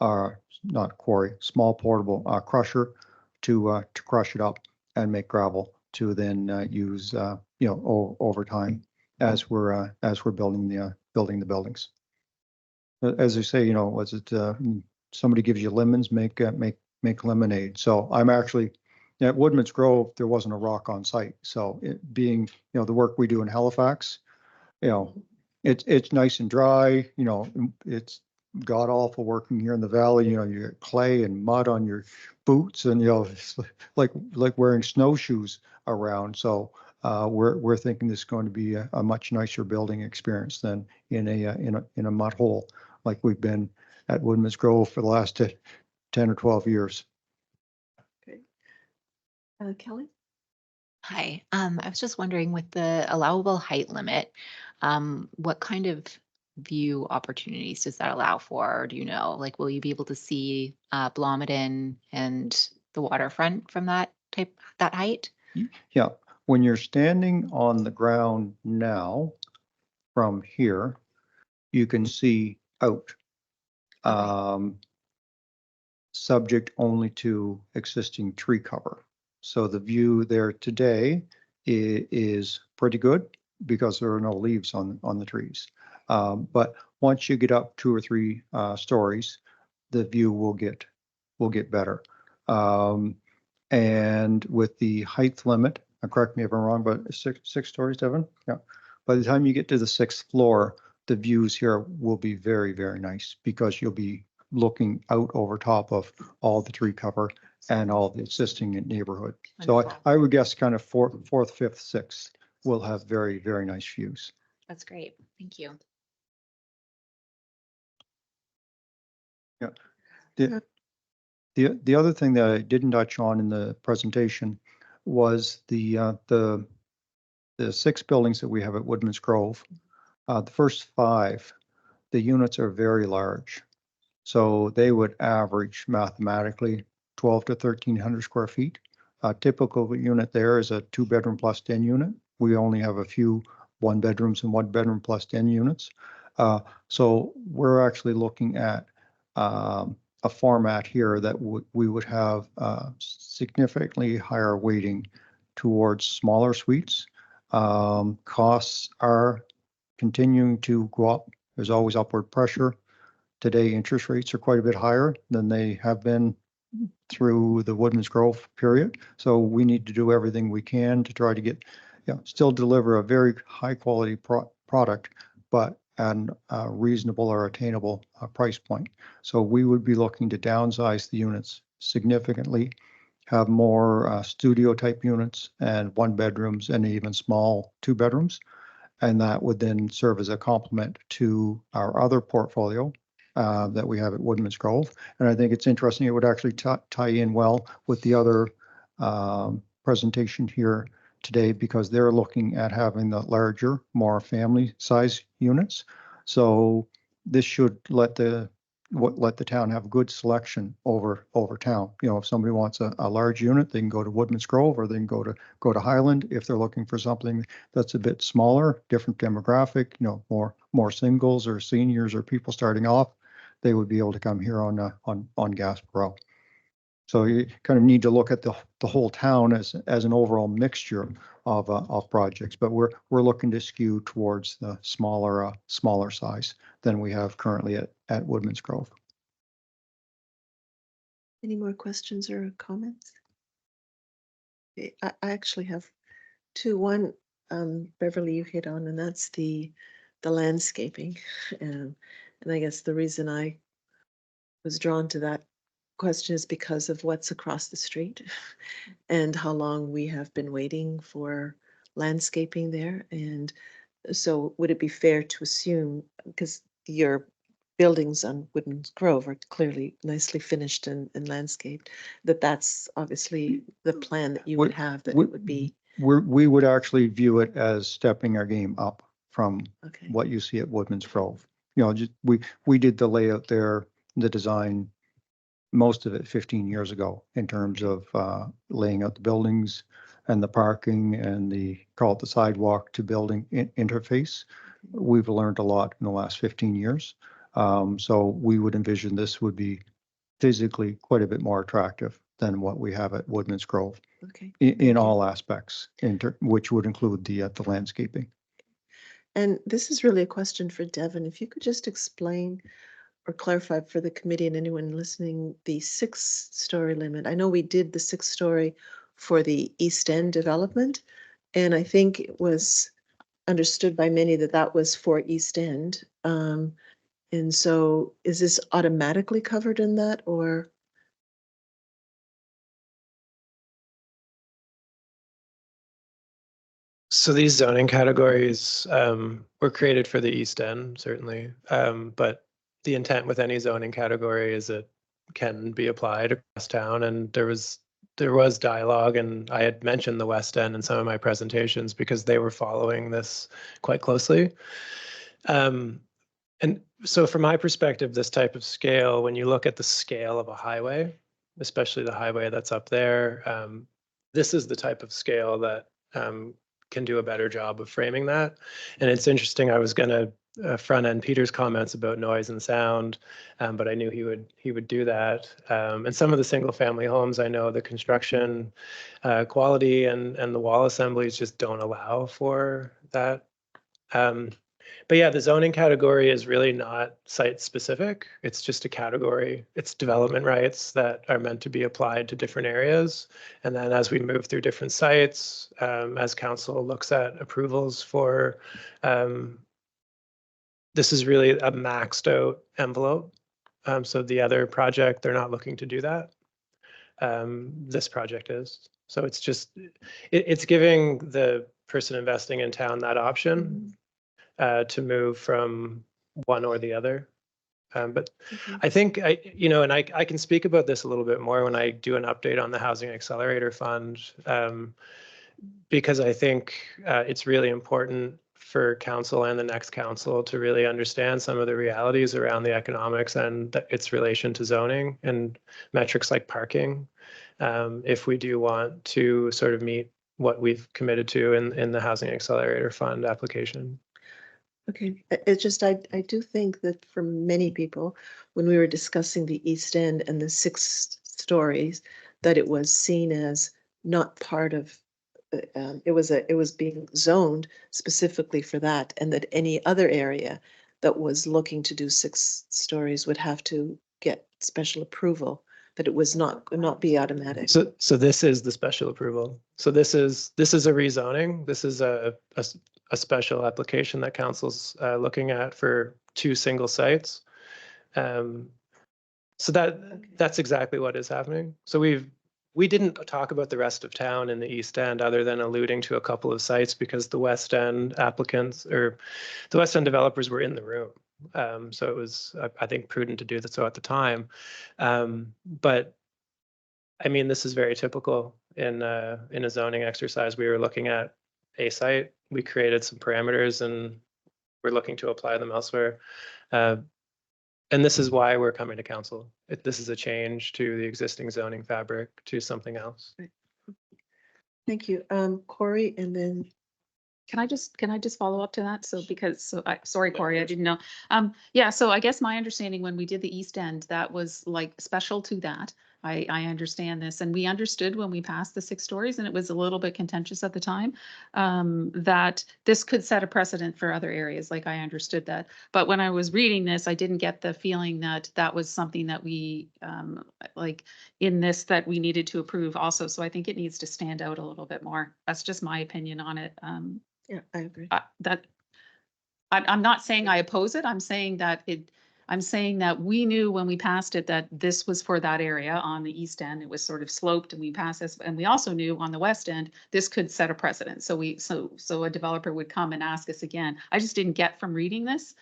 not quarry, small portable crusher to crush it up and make gravel to then use, over time as we're building the buildings. As I say, was it somebody gives you lemons, make lemonade. So I'm actually at Woodman's Grove. There wasn't a rock on site, so it being the work we do in Halifax, it's nice and dry. It's god awful working here in the valley. You get clay and mud on your boots, and it's like wearing snowshoes around. So we're thinking this is going to be a much nicer building experience than in a mud hole like we've been at Woodman's Grove for the last 10 or 12 years. Kelly? Hi, I was just wondering with the allowable height limit, what kind of view opportunities does that allow for? Or do you know, like, will you be able to see Blomidon and the waterfront from that height? Yeah, when you're standing on the ground now from here, you can see out. Subject only to existing tree cover. So the view there today is pretty good because there are no leaves on the trees. But once you get up 2 or 3 stories, the view will get better. And with the height limit, correct me if I'm wrong, but six stories, Devin? Yeah. By the time you get to the 6th floor, the views here will be very, very nice because you'll be looking out over top of all the tree cover and all the existing neighborhood. So I would guess kind of 4th, 5th, 6th will have very, very nice views. That's great. Thank you. Yeah. The other thing that I didn't touch on in the presentation was the 6 buildings that we have at Woodman's Grove. The first 5, the units are very large. So they would average mathematically 12 to 1,300 square feet. A typical unit there is a 2-bedroom plus den unit. We only have a few 1-bedrooms and 1-bedroom plus den units. So we're actually looking at a format here that we would have significantly higher weighting towards smaller suites. Costs are continuing to go up. There's always upward pressure. Today, interest rates are quite a bit higher than they have been through the Woodman's Grove period. So we need to do everything we can to try to get, still deliver a very high quality product, but at a reasonable or attainable price point. So we would be looking to downsize the units significantly, have more studio type units and 1-bedrooms and even small 2-bedrooms. And that would then serve as a complement to our other portfolio that we have at Woodman's Grove. And I think it's interesting, it would actually tie in well with the other presentation here today because they're looking at having the larger, more family size units. So this should let the town have good selection over town. If somebody wants a large unit, they can go to Woodman's Grove or they can go to Highland. If they're looking for something that's a bit smaller, different demographic, more singles or seniors or people starting off, they would be able to come here on Gaspereau. So you kind of need to look at the whole town as an overall mixture of projects, but we're looking to skew towards the smaller size than we have currently at Woodman's Grove. Any more questions or comments? I actually have 2. One, Beverly, you hit on, and that's the landscaping. And I guess the reason I was drawn to that question is because of what's across the street and how long we have been waiting for landscaping there. And so would it be fair to assume, because your buildings on Woodman's Grove are clearly nicely finished and landscaped, that's obviously the plan that you would have, that it would be. We would actually view it as stepping our game up from what you see at Woodman's Grove. We did the layout there, the design, most of it 15 years ago in terms of laying out the buildings and the parking and the sidewalk to building interface. We've learned a lot in the last 15 years. So we would envision this would be physically quite a bit more attractive than what we have at Woodman's Grove. In all aspects, which would include the landscaping. And this is really a question for Devin. If you could just explain or clarify for the committee and anyone listening, the 6-story limit. I know we did the 6-story for the East End development, and I think it was understood by many that was for East End. And so is this automatically covered in that, or? So these zoning categories were created for the East End, certainly. But the intent with any zoning category is it can be applied across town. And there was dialogue, and I had mentioned the West End in some of my presentations because they were following this quite closely. And so from my perspective, this type of scale, when you look at the scale of a highway, especially the highway that's up there, this is the type of scale that can do a better job of framing that. And it's interesting, I was going to front end Peter's comments about noise and sound, but I knew he would do that. And some of the single family homes, I know the construction quality and the wall assemblies just don't allow for that. But yeah, the zoning category is really not site specific. It's just a category. It's development rights that are meant to be applied to different areas. And then as we move through different sites, as council looks at approvals for, this is really a maxed out envelope. So the other project, they're not looking to do that. This project is. So it's just, it's giving the person investing in town that option. To move from one or the other. But I think, and I can speak about this a little bit more when I do an update on the Housing Accelerator Fund, because I think it's really important for council and the next council to really understand some of the realities around the economics and its relation to zoning and metrics like parking, if we do want to sort of meet what we've committed to in the Housing Accelerator Fund application. Okay, it's just, I do think that for many people, when we were discussing the East End and the 6 stories, that it was seen as not part of, it was being zoned specifically for that, and that any other area that was looking to do 6 stories would have to get special approval, that it was not be automatic. So this is the special approval. So this is a rezoning. This is a special application that council's looking at for 2 single sites. So that's exactly what is happening. So we didn't talk about the rest of town in the East End other than alluding to a couple of sites because the West End applicants or the West End developers were in the room. So it was, I think, prudent to do that so at the time. But I mean, this is very typical in a zoning exercise. We were looking at a site, we created some parameters, and we're looking to apply them elsewhere. And this is why we're coming to council. This is a change to the existing zoning fabric to something else. Thank you. Corey, and then Can I just follow up to that? Sorry, Corey, I didn't know. Yeah, so I guess my understanding when we did the East End, that was like special to that. I understand this, and we understood when we passed the 6 stories, and it was a little bit contentious at the time, that this could set a precedent for other areas, like I understood that. But when I was reading this, I didn't get the feeling that that was something that we, like in this, that we needed to approve also. So I think it needs to stand out a little bit more. That's just my opinion on it. yeah, I agree. I'm not saying I oppose it. I'm saying that we knew when we passed it that this was for that area on the East End. It was sort of sloped, and we passed this, and we also knew on the West End this could set a precedent. So a developer would come and ask us again. I just didn't get from reading this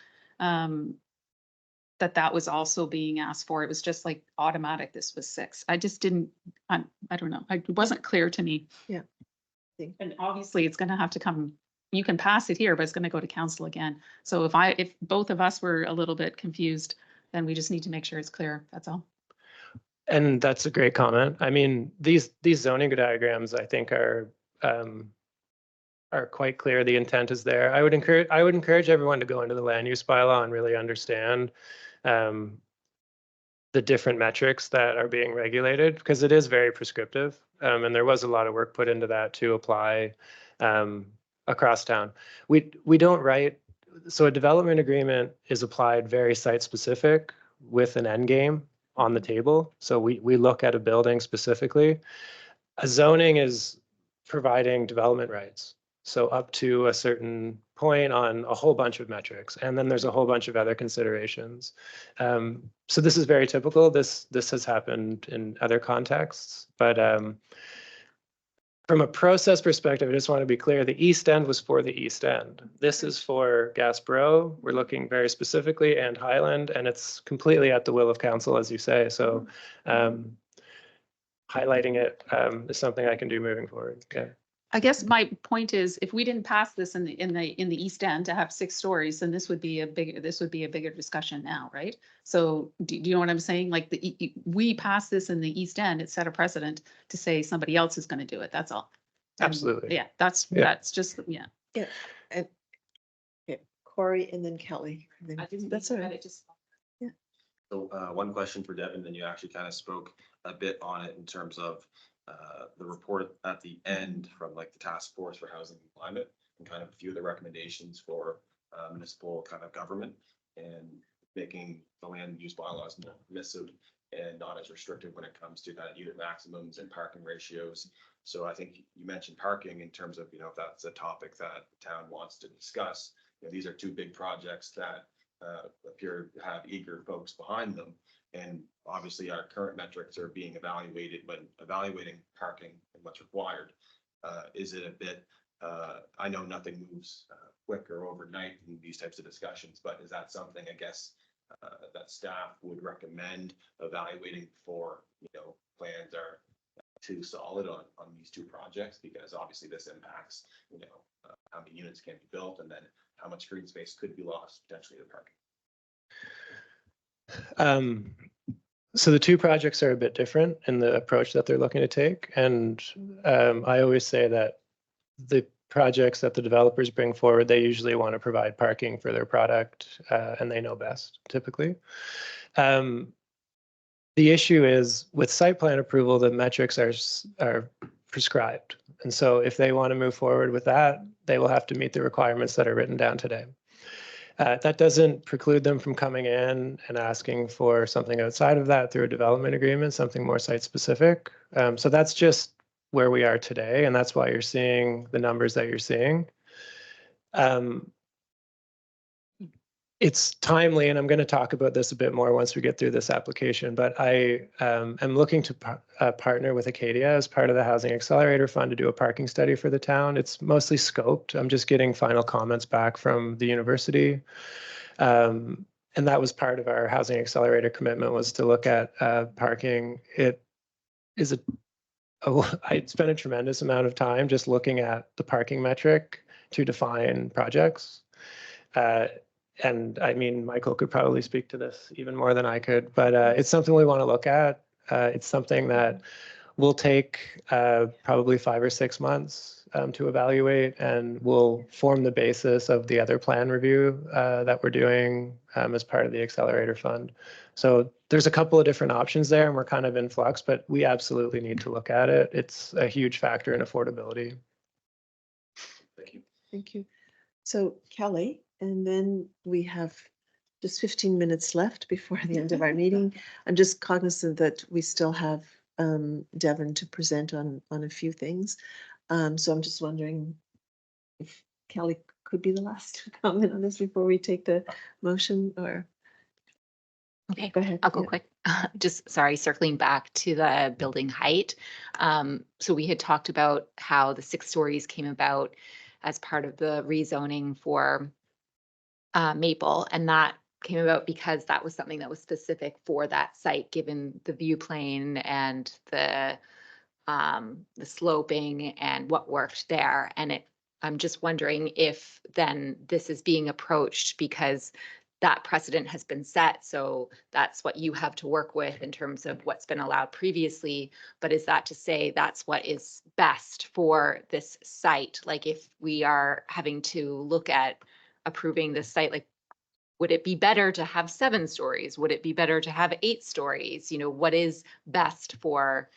that was also being asked for. It was just like automatic. This was 6. I just didn't. I don't know. It wasn't clear to me. Yeah. And obviously, it's going to have to come. You can pass it here, but it's going to go to council again. So if both of us were a little bit confused, then we just need to make sure it's clear. That's all. And that's a great comment. I mean, these zoning diagrams, I think, are quite clear. The intent is there. I would encourage everyone to go into the land use bylaw and really understand the different metrics that are being regulated, because it is very prescriptive. And there was a lot of work put into that to apply across town. We don't write, so a development agreement is applied very site specific with an end game on the table. So we look at a building specifically. A zoning is providing development rights. So up to a certain point on a whole bunch of metrics. And then there's a whole bunch of other considerations. So this is very typical. This has happened in other contexts, but From a process perspective, I just want to be clear, the East End was for the East End. This is for Gasbro. We're looking very specifically, and Highland, and it's completely at the will of council, as you say. So highlighting it is something I can do moving forward. Yeah. I guess my point is, if we didn't pass this in the East End to have 6 stories, then this would be a bigger discussion now, right? So do you know what I'm saying? Like we pass this in the East End, it set a precedent to say somebody else is going to do it. That's all. And Absolutely. yeah, that's just, yeah. Yeah. And yeah, Corey and then Kelly. And then, that's all right. So one question for Devin, then you actually kind of spoke a bit on it in terms of the report at the end from like the task force for housing and climate and kind of a few of the recommendations for municipal kind of government and making the land use bylaws more permissive and not as restrictive when it comes to kind of unit maximums and parking ratios. So I think you mentioned parking in terms of, if that's a topic that the town wants to discuss. These are 2 big projects that appear to have eager folks behind them. And obviously our current metrics are being evaluated when evaluating parking and what's required. Is it a bit, I know nothing moves quick or overnight in these types of discussions, but is that something, I guess, that staff would recommend evaluating before, plans are too solid on these 2 projects? Because obviously this impacts, how many units can be built and then how much green space could be lost potentially to parking. So the 2 projects are a bit different in the approach that they're looking to take. And I always say that the projects that the developers bring forward, they usually want to provide parking for their product, and they know best typically. The issue is with site plan approval, the metrics are prescribed. And so if they want to move forward with that, they will have to meet the requirements that are written down today. That doesn't preclude them from coming in and asking for something outside of that through a development agreement, something more site specific. So that's just where we are today, and that's why you're seeing the numbers that you're seeing. It's timely, and I'm going to talk about this a bit more once we get through this application, but I am looking to partner with Acadia as part of the Housing Accelerator Fund to do a parking study for the town. It's mostly scoped. I'm just getting final comments back from the university. And that was part of our Housing Accelerator commitment, was to look at parking. It is I spent a tremendous amount of time just looking at the parking metric to define projects. And I mean, Michael could probably speak to this even more than I could, but it's something we want to look at. It's something that will take probably 5 or 6 months to evaluate, and will form the basis of the other plan review that we're doing as part of the Accelerator Fund. So there's a couple of different options there, and we're kind of in flux, but we absolutely need to look at it. It's a huge factor in affordability. Thank you. Thank you. So Kelly, and then we have just 15 minutes left before the end of our meeting. I'm just cognizant that we still have Devin to present on a few things. So I'm just wondering if Kelly could be the last to comment on this before we take the motion, or. Okay, Go ahead. I'll go Yeah. quick. Just sorry, circling back to the building height. So we had talked about how the 6 stories came about as part of the rezoning for Maple, and that came about because that was something that was specific for that site, given the view plane and the sloping and what worked there. And I'm just wondering if then this is being approached because that precedent has been set. So that's what you have to work with in terms of what's been allowed previously. But is that to say that's what is best for this site? Like if we are having to look at approving this site, like would it be better to have 7 stories? Would it be better to have 8 stories? What is best for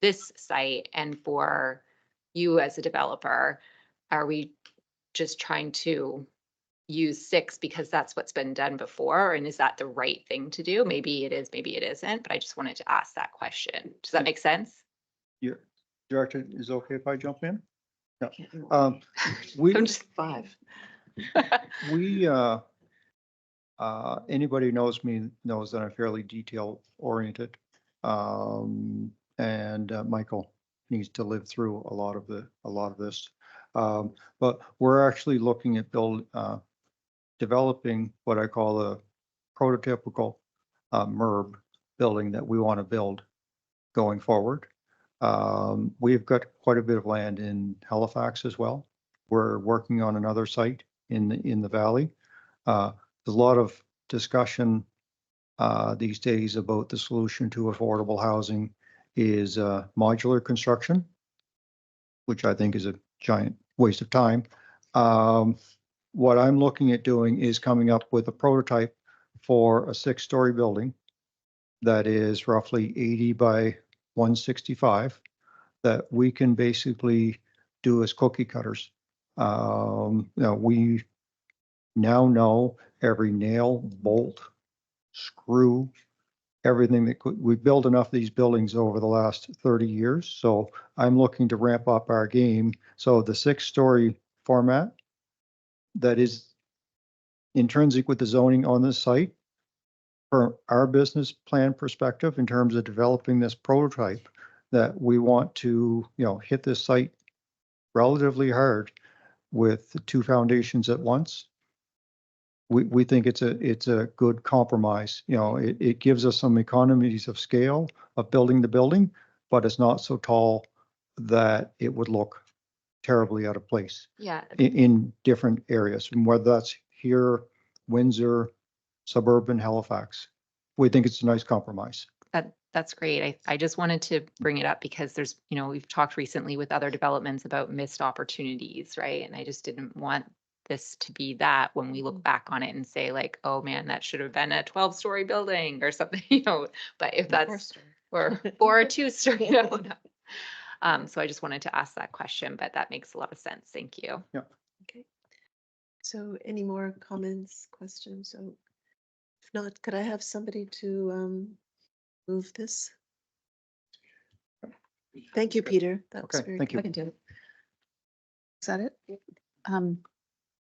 this site and for you as a developer? Are we just trying to use 6 because that's what's been done before? And is that the right thing to do? Maybe it is, maybe it isn't, but I just wanted to ask that question. Does that make sense? Yeah, Director, is it okay if I jump in? Yeah. I'm just 5. We, anybody who knows me knows that I'm fairly detail oriented. And Michael needs to live through a lot of this. But we're actually looking at developing what I call a prototypical MERB building that we want to build going forward. We've got quite a bit of land in Halifax as well. We're working on another site in the valley. There's a lot of discussion these days about the solution to affordable housing is modular construction, which I think is a giant waste of time. What I'm looking at doing is coming up with a prototype for a 6-story building that is roughly 80 by 165 that we can basically do as cookie cutters. We now know every nail, bolt, screw, everything that we've built enough of these buildings over the last 30 years. So I'm looking to ramp up our game. So the 6-story format that is intrinsic with the zoning on this site, for our business plan perspective, in terms of developing this prototype, that we want to, hit this site relatively hard with the 2 foundations at once. We think it's a good compromise. It gives us some economies of scale of building the building, but it's not so tall that it would look terribly out of place. Yeah. In different areas, and whether that's here, Windsor, suburban Halifax. We think it's a nice compromise. That's great. I just wanted to bring it up because there's, we've talked recently with other developments about missed opportunities, right? And I just didn't want this to be that when we look back on it and say like, oh man, that should have been a 12-story building or something, but if that's or a 2-story, so I just wanted to ask that question, but that makes a lot of sense. Thank you. Yeah. Okay. So any more comments, questions? So if not, could I have somebody to move this? Thank you, Peter. That was Okay, very thank good. you. I can do it. Is that it?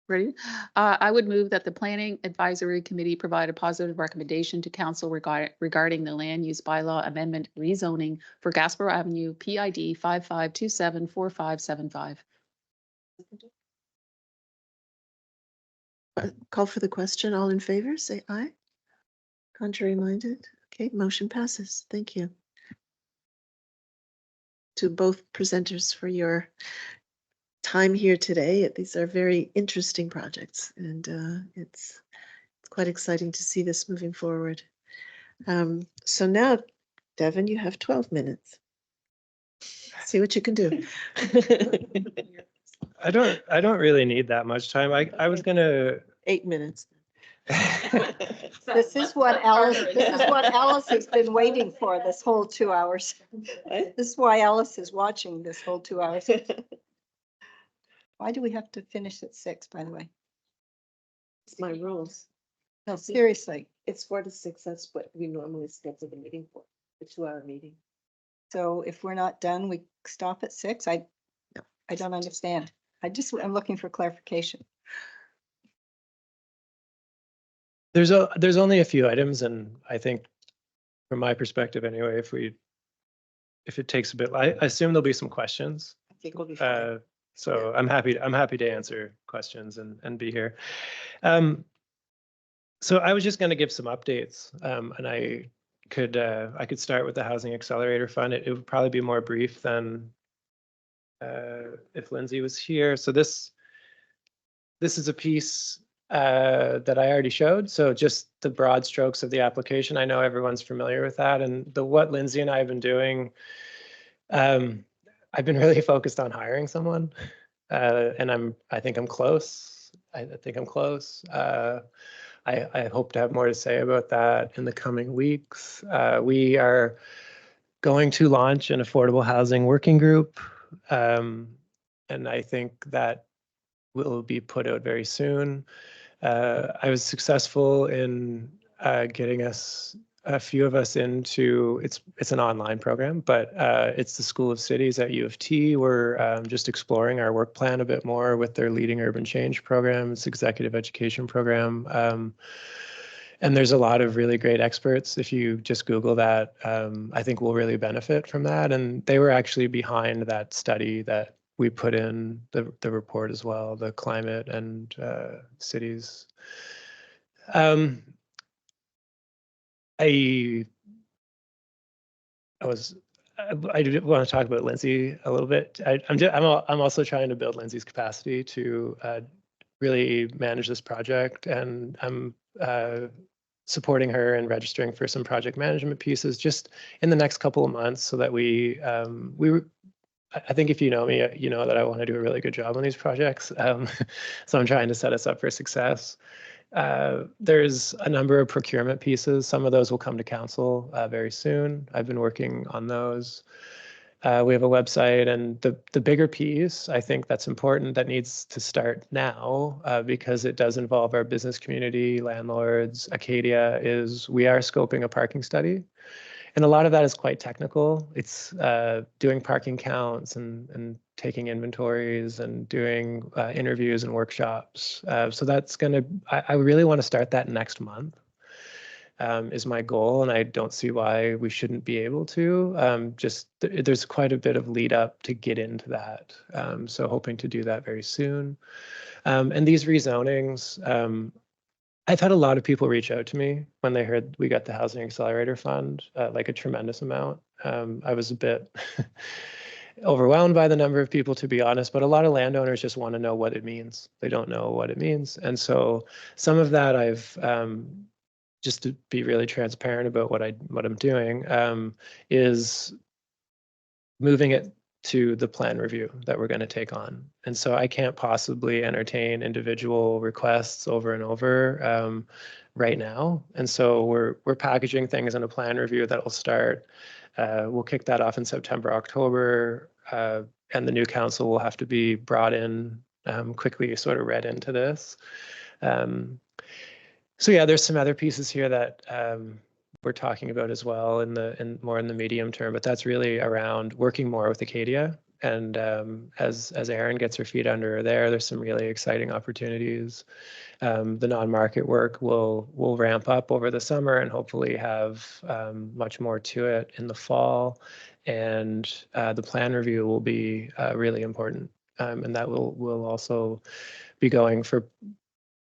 Ready? I would move that the Planning Advisory Committee provide a positive recommendation to council regarding the land use bylaw amendment rezoning for Gasper Avenue, PID 55274575. Call for the question. All in favor, say aye. Contrary minded. Okay, motion passes. Thank you to both presenters for your time here today. These are very interesting projects, and it's quite exciting to see this moving forward. So now, Devin, you have 12 minutes. See what you can do. I don't really need that much time. I was gonna 8 minutes. This is what Alice has been waiting for this whole 2 hours. This is why Alice is watching this whole 2 hours. Why do we have to finish at 6, by the way? It's my rules. No, seriously. It's 4 to 6. That's what we normally schedule the meeting for, the 2-hour meeting. So if we're not done, we stop at 6? I don't understand. I'm looking for clarification. There's only a few items, and I think from my perspective anyway, if it takes a bit, I assume there'll be some questions. I think we'll be fine. So I'm happy to answer questions and be here. So I was just going to give some updates, and I could start with the Housing Accelerator Fund. It would probably be more brief than if Lindsay was here. So this is a piece that I already showed. So just the broad strokes of the application. I know everyone's familiar with that, and what Lindsay and I have been doing. I've been really focused on hiring someone, and I think I'm close. I think I'm close. I hope to have more to say about that in the coming weeks. We are going to launch an affordable housing working group, and I think that will be put out very soon. I was successful in getting a few of us into, it's an online program, but it's the School of Cities at U of T. We're just exploring our work plan a bit more with their Leading Urban Change program, its executive education program. And there's a lot of really great experts. If you just Google that, I think we'll really benefit from that. And they were actually behind that study that we put in the report as well, the climate and cities. I did want to talk about Lindsay a little bit. I'm also trying to build Lindsay's capacity to really manage this project, and I'm supporting her and registering for some project management pieces just in the next couple of months, so that I think if you know me, you know that I want to do a really good job on these projects. So I'm trying to set us up for success. There's a number of procurement pieces. Some of those will come to council very soon. I've been working on those. We have a website, and the bigger piece, I think that's important, that needs to start now because it does involve our business community, landlords, Acadia, is we are scoping a parking study. And a lot of that is quite technical. It's doing parking counts and taking inventories and doing interviews and workshops. So that's I really want to start that next month. Is my goal, and I don't see why we shouldn't be able to. There's quite a bit of lead up to get into that. So hoping to do that very soon. And these rezonings, I've had a lot of people reach out to me when they heard we got the Housing Accelerator Fund, like a tremendous amount. I was a bit overwhelmed by the number of people, to be honest, but a lot of landowners just want to know what it means. They don't know what it means. And so some of that I've, just to be really transparent about what I'm doing, is moving it to the plan review that we're going to take on. And so I can't possibly entertain individual requests over and over right now. And so we're packaging things in a plan review that will start. We'll kick that off in September, October, and the new council will have to be brought in quickly, sort of read into this. So yeah, there's some other pieces here that we're talking about as well more in the medium term, but that's really around working more with Acadia. And as Erin gets her feet under her there's some really exciting opportunities. The non-market work will ramp up over the summer and hopefully have much more to it in the fall. And the plan review will be really important. And that will also be going for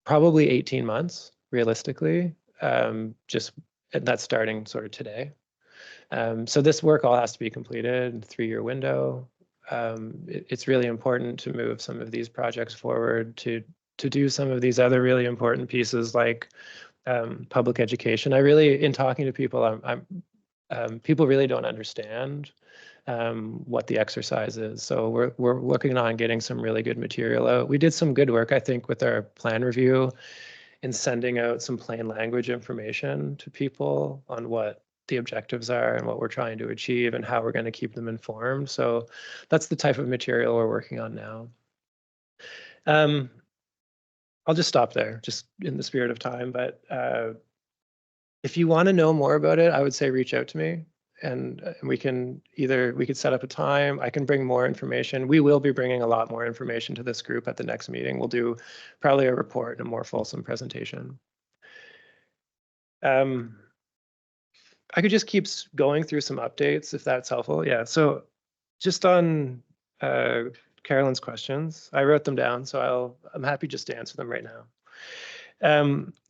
probably 18 months, realistically, and that's starting sort of today. So this work all has to be completed in a 3-year window. It's really important to move some of these projects forward, to do some of these other really important pieces like public education. In talking to people, people really don't understand what the exercise is. So we're working on getting some really good material out. We did some good work, I think, with our plan review in sending out some plain language information to people on what the objectives are and what we're trying to achieve and how we're going to keep them informed. So that's the type of material we're working on now. I'll just stop there, just in the spirit of time. But if you want to know more about it, I would say reach out to me. And we could set up a time. I can bring more information. We will be bringing a lot more information to this group at the next meeting. We'll do probably a report and a more fulsome presentation. I could just keep going through some updates if that's helpful. Yeah, so just on Carolyn's questions, I wrote them down, so I'm happy just to answer them right now.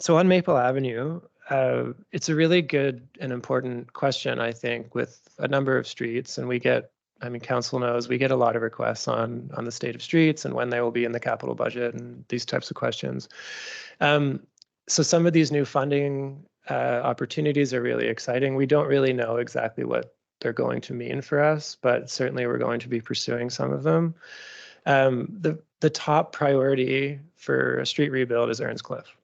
So on Maple Avenue, it's a really good and important question, I think, with a number of streets, and council knows we get a lot of requests on the state of streets and when they will be in the capital budget and these types of questions. So some of these new funding opportunities are really exciting. We don't really know exactly what they're going to mean for us, but certainly we're going to be pursuing some of them. The top priority for a street rebuild is Earnscliffe.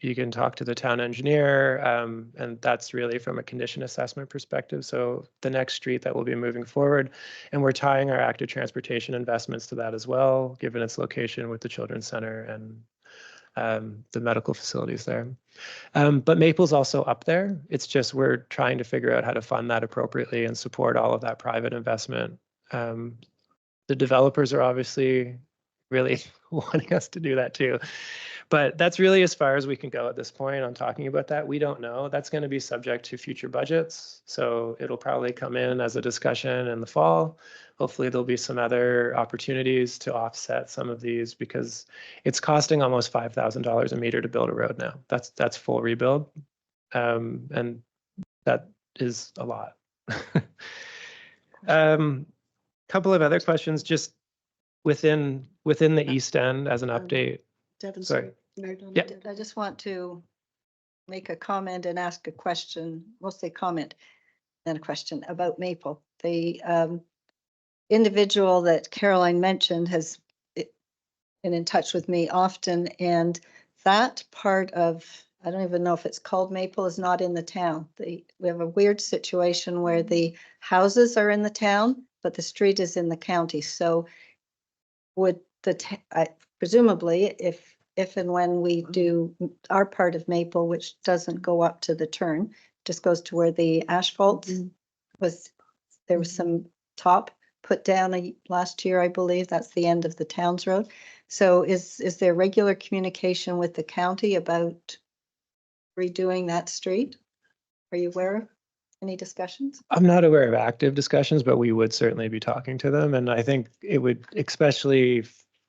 You can talk to the town engineer, and that's really from a condition assessment perspective. So the next street that will be moving forward, and we're tying our active transportation investments to that as well, given its location with the Children's Center and the medical facilities there. But Maple's also up there. It's just we're trying to figure out how to fund that appropriately and support all of that private investment. The developers are obviously really wanting us to do that too. But that's really as far as we can go at this point on talking about that. We don't know. That's going to be subject to future budgets. So it'll probably come in as a discussion in the fall. Hopefully there'll be some other opportunities to offset some of these because it's costing almost $5,000 a meter to build a road now. That's full rebuild. And that is a lot. Couple of other questions just within the East End as an update. Devin, Sorry. Yeah. I just want to make a comment and ask a question, mostly comment and a question about Maple. The individual that Caroline mentioned has been in touch with me often, and that part of, I don't even know if it's called Maple, is not in the town. We have a weird situation where the houses are in the town, but the street is in the county. So would presumably, if and when we do our part of Maple, which doesn't go up to the turn, just goes to where the asphalt was, there was some top put down last year, I believe. That's the end of the town's road. So is there regular communication with the county about redoing that street? Are you aware of any discussions? I'm not aware of active discussions, but we would certainly be talking to them. And I think it would, especially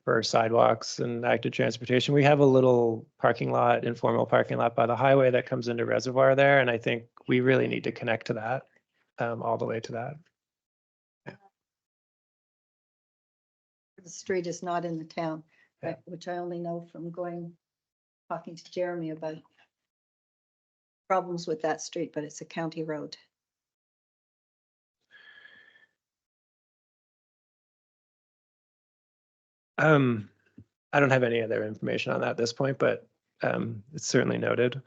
for sidewalks and active transportation, we have a little parking lot, informal parking lot by the highway that comes into Reservoir there. And I think we really need to connect to that, all the way to that. The street is not in the town, right, which I only know from talking to Jeremy about problems with that street, but it's a county road. I don't have any other information on that at this point, but it's certainly noted.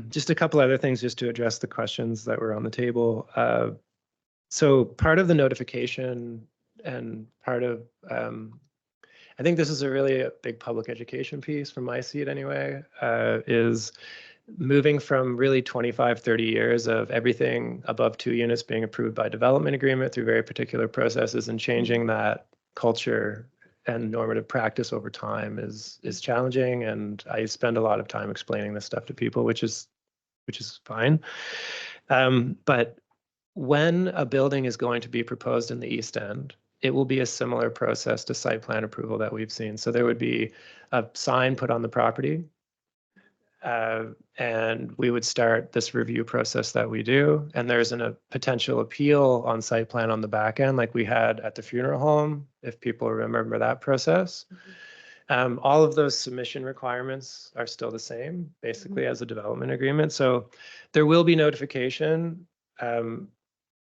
Just a couple other things just to address the questions that were on the table. So part of the notification and part of, I think this is a big public education piece from my seat anyway, is moving from really 25, 30 years of everything above 2 units being approved by development agreement through very particular processes and changing that culture and normative practice over time is challenging. And I spend a lot of time explaining this stuff to people, which is fine. But when a building is going to be proposed in the East End, it will be a similar process to site plan approval that we've seen. So there would be a sign put on the property, and we would start this review process that we do. And there's a potential appeal on site plan on the back end, like we had at the funeral home, if people remember that process. All of those submission requirements are still the same, basically, as a development agreement. So there will be notification.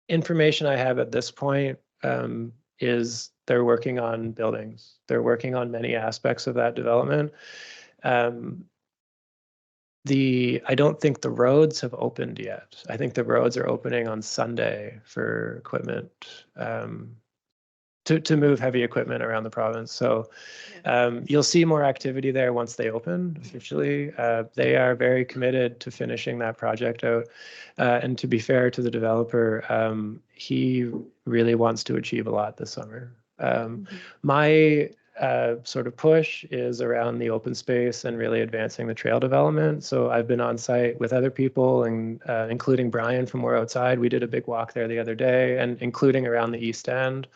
Information I have at this point is they're working on buildings. They're working on many aspects of that development. I don't think the roads have opened yet. I think the roads are opening on Sunday for equipment, to move heavy equipment around the province. So you'll see more activity there once they open officially. They are very committed to finishing that project out. And to be fair to the developer, he really wants to achieve a lot this summer. My sort of push is around the open space and really advancing the trail development. So I've been on site with other people, and including Brian from We're Outside. We did a big walk there the other day, and including around the East End.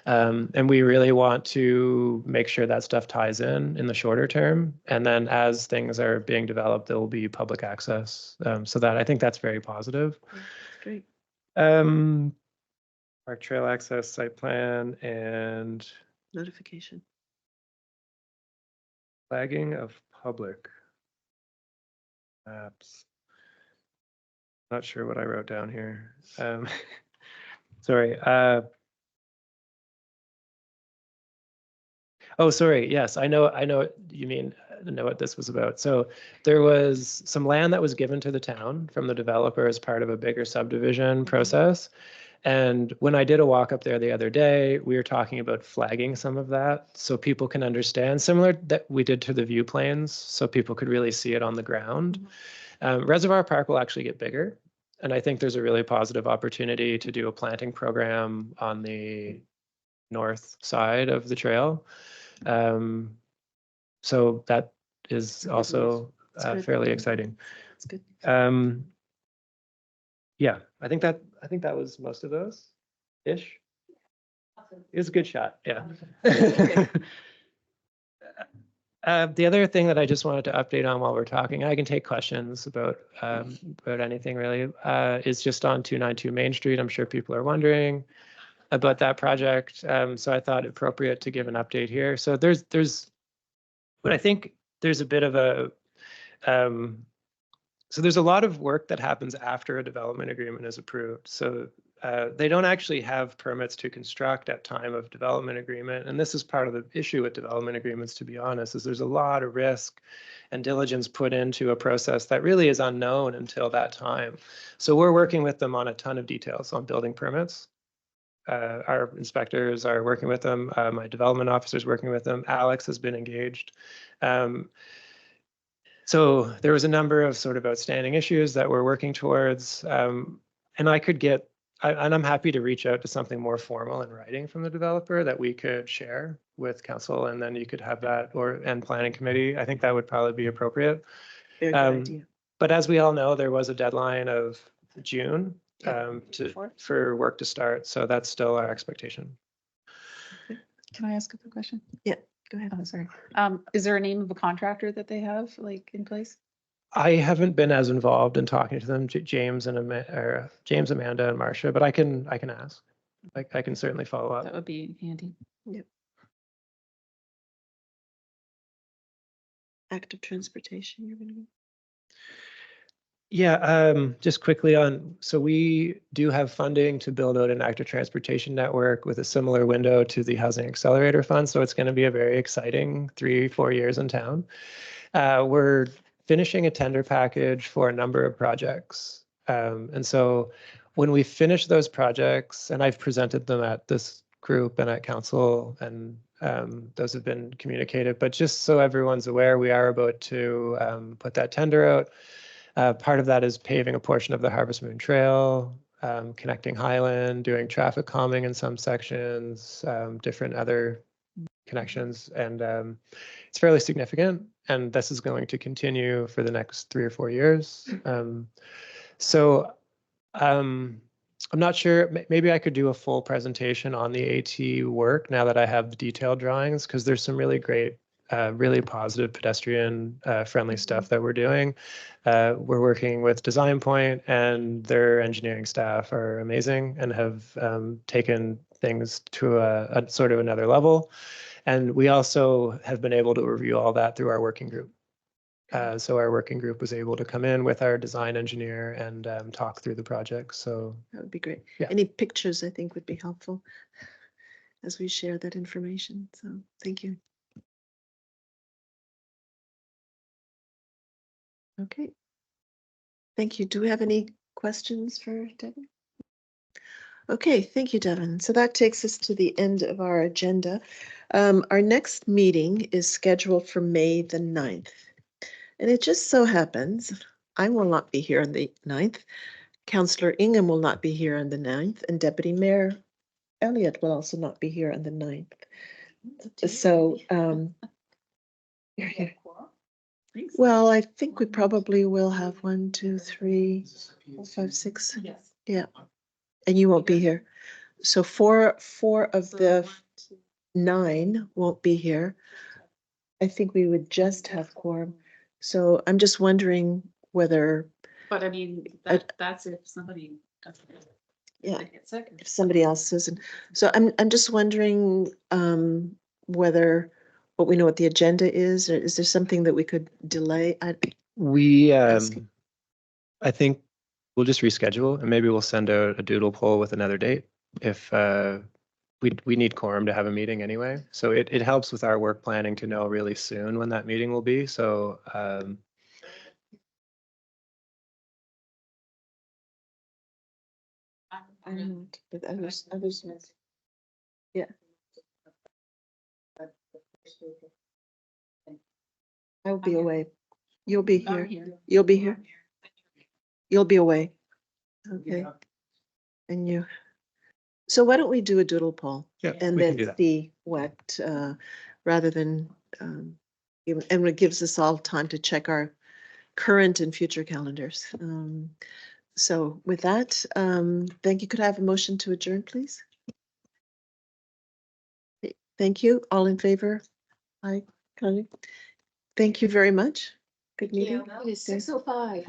And we really want to make sure that stuff ties in the shorter term. And then as things are being developed, there will be public access. So that I think that's very positive. Great. Park trail access, site plan, and Notification. flagging of public maps. Not sure what I wrote down here. Sorry. Oh, sorry. Yes, I know what you mean. I know what this was about. So there was some land that was given to the town from the developer as part of a bigger subdivision process. And when I did a walk up there the other day, we were talking about flagging some of that so people can understand, similar that we did to the view planes, so people could really see it on the ground. Reservoir Park will actually get bigger. And I think there's a really positive opportunity to do a planting program on the north side of the trail. So that is also That's good. fairly exciting. That's good. Yeah, I think that was most of those ish. It was a good shot, yeah. The other thing that I just wanted to update on while we're talking, I can take questions about anything really, is just on 292 Main Street. I'm sure people are wondering about that project. So I thought it appropriate to give an update here. So but I think there's a bit of a, so there's a lot of work that happens after a development agreement is approved. So they don't actually have permits to construct at time of development agreement. And this is part of the issue with development agreements, to be honest, is there's a lot of risk and diligence put into a process that really is unknown until that time. So we're working with them on a ton of details on building permits. Our inspectors are working with them. My development officer is working with them. Alex has been engaged. So there was a number of sort of outstanding issues that we're working towards. And I could get, and I'm happy to reach out to something more formal in writing from the developer that we could share with council, and then you could have that, and planning committee. I think that would probably be appropriate. Very good idea. But as we all know, there was a deadline of June Yeah. for work to start. So that's still our expectation. Can I ask a quick question? Yeah, go ahead. Oh, sorry. Is there a name of a contractor that they have like in place? I haven't been as involved in talking to them, James, Amanda, and Marcia, but I can ask. I can certainly follow up. That would be handy. Yep. Active transportation, you're gonna go. Yeah, just quickly on, so we do have funding to build out an active transportation network with a similar window to the Housing Accelerator Fund. So it's going to be a very exciting 3-4 years in town. We're finishing a tender package for a number of projects. And so when we finish those projects, and I've presented them at this group and at council, and those have been communicated, but just so everyone's aware, we are about to put that tender out. Part of that is paving a portion of the Harvest Moon Trail, connecting Highland, doing traffic calming in some sections, different other connections. And it's fairly significant. And this is going to continue for the next 3 or 4 years. I'm not sure, maybe I could do a full presentation on the AT work now that I have the detailed drawings, because there's some really great, really positive pedestrian friendly stuff that we're doing. We're working with Design Point, and their engineering staff are amazing and have taken things to a sort of another level. And we also have been able to review all that through our working group. So our working group was able to come in with our design engineer and talk through the project. So That would be great. Yeah. Any pictures, I think, would be helpful as we share that information. So thank you. Okay. Thank you. Do we have any questions for Devin? Okay, thank you, Devin. So that takes us to the end of our agenda. Our next meeting is scheduled for May the 9th. And it just so happens, I will not be here on the 9th. Councillor Ingham will not be here on the 9th, and Deputy Mayor Elliott will also not be here on the 9th. So, well, I think we probably will have 1, 2, 3, 4, 5, 6. Yeah. And you won't be here. So four of the 9 won't be here. I think we would just have quorum. So I'm just wondering whether, But I mean, that's if somebody doesn't yeah, get sick. if somebody else isn't. So I'm just wondering whether what we know what the agenda is, or is there something that we could delay? we, I think we'll just reschedule, and maybe we'll send out a doodle poll with another date if we need quorum to have a meeting anyway. So it helps with our work planning to know really soon when that meeting will be. So I'm not, but others, yeah. I'll be away. You'll be here. You'll be here. You'll be away. Okay. And you. So why don't we do a doodle poll? Yeah, And we can then do that. see what, rather than And it gives us all time to check our current and future calendars. So with that, thank you. Could I have a motion to adjourn, please? Thank you. All in favor? Aye, Connie. Thank you very much. Good meeting. It is 6:05.